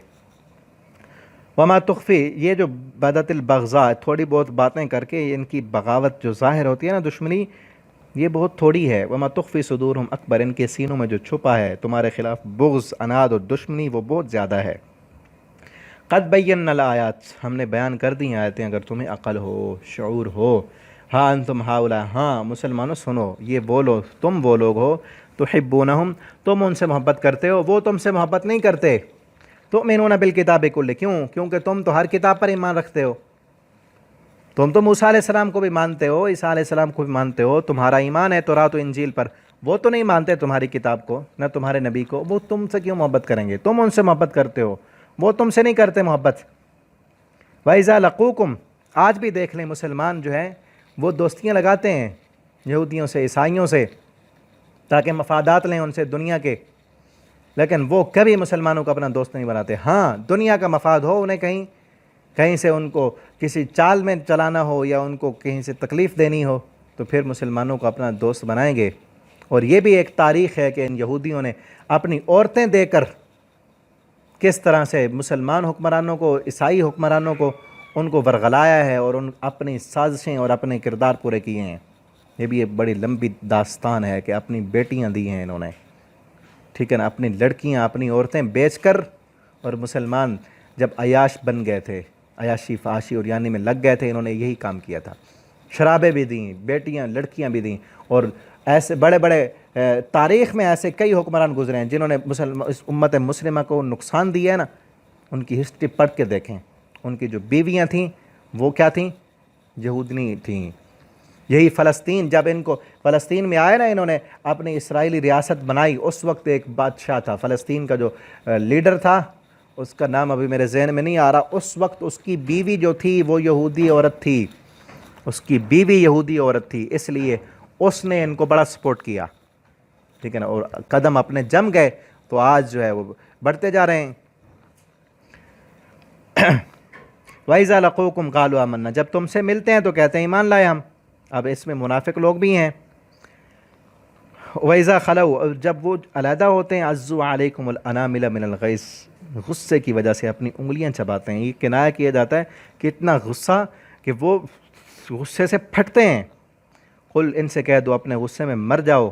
وما تخفی، یہ جو بدت البغضاء، تھوڑی بہت باتیں کر کے ان کی بغاوت جو ظاہر ہوتی ہے نا، دشمنی، یہ بہت تھوڑی ہے۔ وما تخفی صدورہم اکبر، ان کے سینوں میں جو چھپا ہے تمہارے خلاف بغض، اناد اور دشمنی، وہ بہت زیادہ ہے۔ قد بینا الآیات، ہم نے بیان کر دی آیتیں، اگر تمہیں عقل ہو، شعور ہو۔ ہاں انتم ہاؤلا، ہاں مسلمانوں سنو، یہ بولو، تم وہ لوگ ہو، تحبونہم، تم ان سے محبت کرتے ہو، وہ تم سے محبت نہیں کرتے۔ تؤمنون بالکتاب کلہ، کیونکہ تم تو ہر کتاب پر ایمان رکھتے ہو، تم تو موسیٰ علیہ السلام کو بھی مانتے ہو، عیسیٰ علیہ السلام کو بھی مانتے ہو، تمہارا ایمان ہے تورات و انجیل پر، وہ تو نہیں مانتے تمہاری کتاب کو، نہ تمہارے نبی کو، وہ تم سے کیوں محبت کریں گے؟ تم ان سے محبت کرتے ہو، وہ تم سے نہیں کرتے محبت۔ وَإِذَا لَقُوكُمْ، آج بھی دیکھ لیں مسلمان جو ہیں وہ دوستیاں لگاتے ہیں یہودیوں سے، عیسائیوں سے، تاکہ مفادات لیں ان سے دنیا کے، لیکن وہ کبھی مسلمانوں کو اپنا دوست نہیں بناتے۔ ہاں دنیا کا مفاد ہو، انہیں کہیں سے ان کو کسی چال میں چلانا ہو یا ان کو کہیں سے تکلیف دینی ہو تو پھر مسلمانوں کو اپنا دوست بنائیں گے۔ اور یہ بھی ایک تاریخ ہے کہ ان یہودیوں نے اپنی عورتیں دے کر کس طرح سے مسلمان حکمرانوں کو، عیسائی حکمرانوں کو، ان کو ورغلایا ہے اور ان اپنی سازشیں اور اپنے کردار پورے کیے ہیں۔ یہ بھی ایک بڑی لمبی داستان ہے کہ اپنی بیٹیاں دی ہیں انہوں نے، ٹھیک ہے نا، اپنی لڑکیاں، اپنی عورتیں بیچ کر، اور مسلمان جب عیاش بن گئے تھے، عیاشی فحاشی اور یعنی میں لگ گئے تھے، انہوں نے یہی کام کیا تھا، شرابیں بھی دیں، بیٹیاں لڑکیاں بھی دیں، اور ایسے بڑے بڑے تاریخ میں ایسے کئی حکمران گزرے ہیں جنہوں نے اس امت مسلمہ کو نقصان دیا ہے نا، ان کی ہسٹری پڑھ کے دیکھیں، ان کی جو بیویاں تھیں وہ کیا تھیں؟ یہودنی تھیں۔ یہی فلسطین، جب ان کو فلسطین میں آئے نا، انہوں نے اپنی اسرائیلی ریاست بنائی، اس وقت ایک بادشاہ تھا فلسطین کا، جو لیڈر تھا، اس کا نام ابھی میرے ذہن میں نہیں آ رہا، اس وقت اس کی بیوی جو تھی وہ یہودی عورت تھی، اس کی بیوی یہودی عورت تھی، اس لیے اس نے ان کو بڑا سپورٹ کیا، ٹھیک ہے نا، اور قدم اپنے جم گئے تو آج جو ہے وہ بڑھتے جا رہے ہیں۔ وَإِذَا لَقُوكُمْ قَالُوا آمَنَّا، جب تم سے ملتے ہیں تو کہتے ہیں ایمان لائے ہم۔ اب اس میں منافق لوگ بھی ہیں۔ وَإِذَا خَلَوْا، جب وہ علیحدہ ہوتے ہیں، عَزُّوا عَلَيْكُمُ الْأَنَامِلَ مِنَ الْغَيْظِ، غصے کی وجہ سے اپنی انگلیاں چباتے ہیں، یہ کنایہ کیا جاتا ہے کہ اتنا غصہ کہ وہ غصے سے پھٹتے ہیں۔ قل، ان سے کہہ دو اپنے غصے میں مر جاؤ،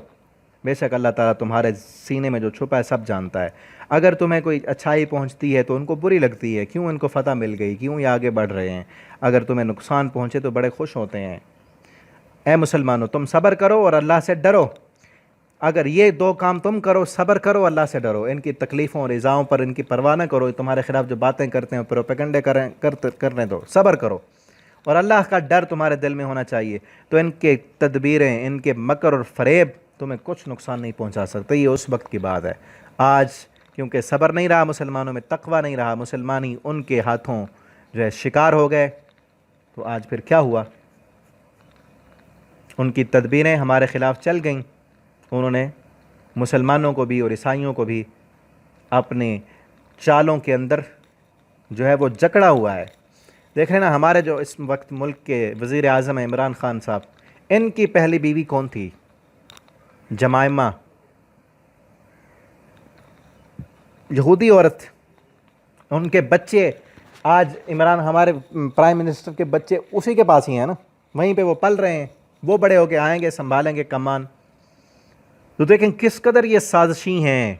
بے شک اللہ تعالیٰ تمہارے سینے میں جو چھپا ہے سب جانتا ہے۔ اگر تمہیں کوئی اچھائی پہنچتی ہے تو ان کو بری لگتی ہے، کیوں ان کو فتح مل گئی، کیوں یہ آگے بڑھ رہے ہیں۔ اگر تمہیں نقصان پہنچے تو بڑے خوش ہوتے ہیں۔ اے مسلمانوں، تم صبر کرو اور اللہ سے ڈرو۔ اگر یہ دو کام تم کرو، صبر کرو، اللہ سے ڈرو، ان کی تکلیفوں اور ایذاؤں پر ان کی پرواہ نہ کرو، تمہارے خلاف جو باتیں کرتے ہیں پروپیگنڈے کرنے دو، صبر کرو، اور اللہ کا ڈر تمہارے دل میں ہونا چاہیے، تو ان کے تدبیریں، ان کے مکر اور فریب تمہیں کچھ نقصان نہیں پہنچا سکتے۔ یہ اس وقت کی بات ہے۔ آج کیونکہ صبر نہیں رہا مسلمانوں میں، تقوی نہیں رہا، مسلمانی ان کے ہاتھوں جو ہے شکار ہو گئے، تو آج پھر کیا ہوا؟ ان کی تدبیریں ہمارے خلاف چل گئیں، انہوں نے مسلمانوں کو بھی اور عیسائیوں کو بھی اپنے چالوں کے اندر جو ہے وہ جکڑا ہوا ہے۔ دیکھ رہے نا، ہمارے جو اس وقت ملک کے وزیر اعظم ہیں عمران خان صاحب، ان کی پہلی بیوی کون تھی؟ جمائمہ، یہودی عورت۔ ان کے بچے آج ہمارے پرائم منسٹر کے بچے اسی کے پاس ہی ہیں نا، وہیں پہ وہ پل رہے ہیں، وہ بڑے ہو کے آئیں گے، سنبھالیں گے کمان۔ تو دیکھیں کس قدر یہ سازشی ہیں،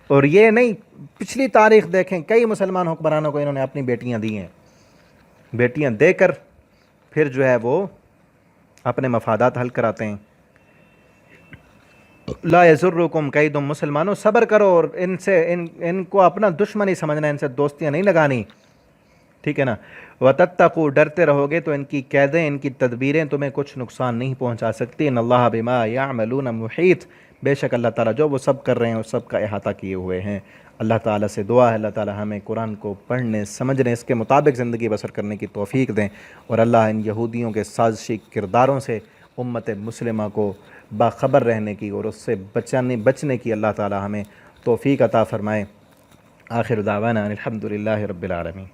اور یہ نہیں، پچھلی تاریخ دیکھیں، کئی مسلمان حکمرانوں کو انہوں نے اپنی بیٹیاں دی ہیں، بیٹیاں دے کر پھر جو ہے وہ اپنے مفادات حل کراتے ہیں۔ لا یضرکم کیدہم، مسلمانوں صبر کرو، اور ان کو اپنا دشمن ہی سمجھنا، ان سے دوستیاں نہیں لگانی، ٹھیک ہے نا۔ وَتَتَّقُوا، ڈرتے رہو گے تو ان کی قیدیں، ان کی تدبیریں تمہیں کچھ نقصان نہیں پہنچا سکتی۔ ان اللہ بما یعملون محیط، بے شک اللہ تعالیٰ جو وہ سب کر رہے ہیں اس سب کا احاطہ کیے ہوئے ہیں۔ اللہ تعالیٰ سے دعا ہے اللہ تعالیٰ ہمیں قرآن کو پڑھنے، سمجھنے، اس کے مطابق زندگی بسر کرنے کی توفیق دیں، اور اللہ ان یہودیوں کے سازشی کرداروں سے امت مسلمہ کو باخبر رہنے کی اور اس سے بچنے کی اللہ تعالیٰ ہمیں توفیق عطا فرمائے۔ آخر دعوانا الحمدللہ رب العالمین۔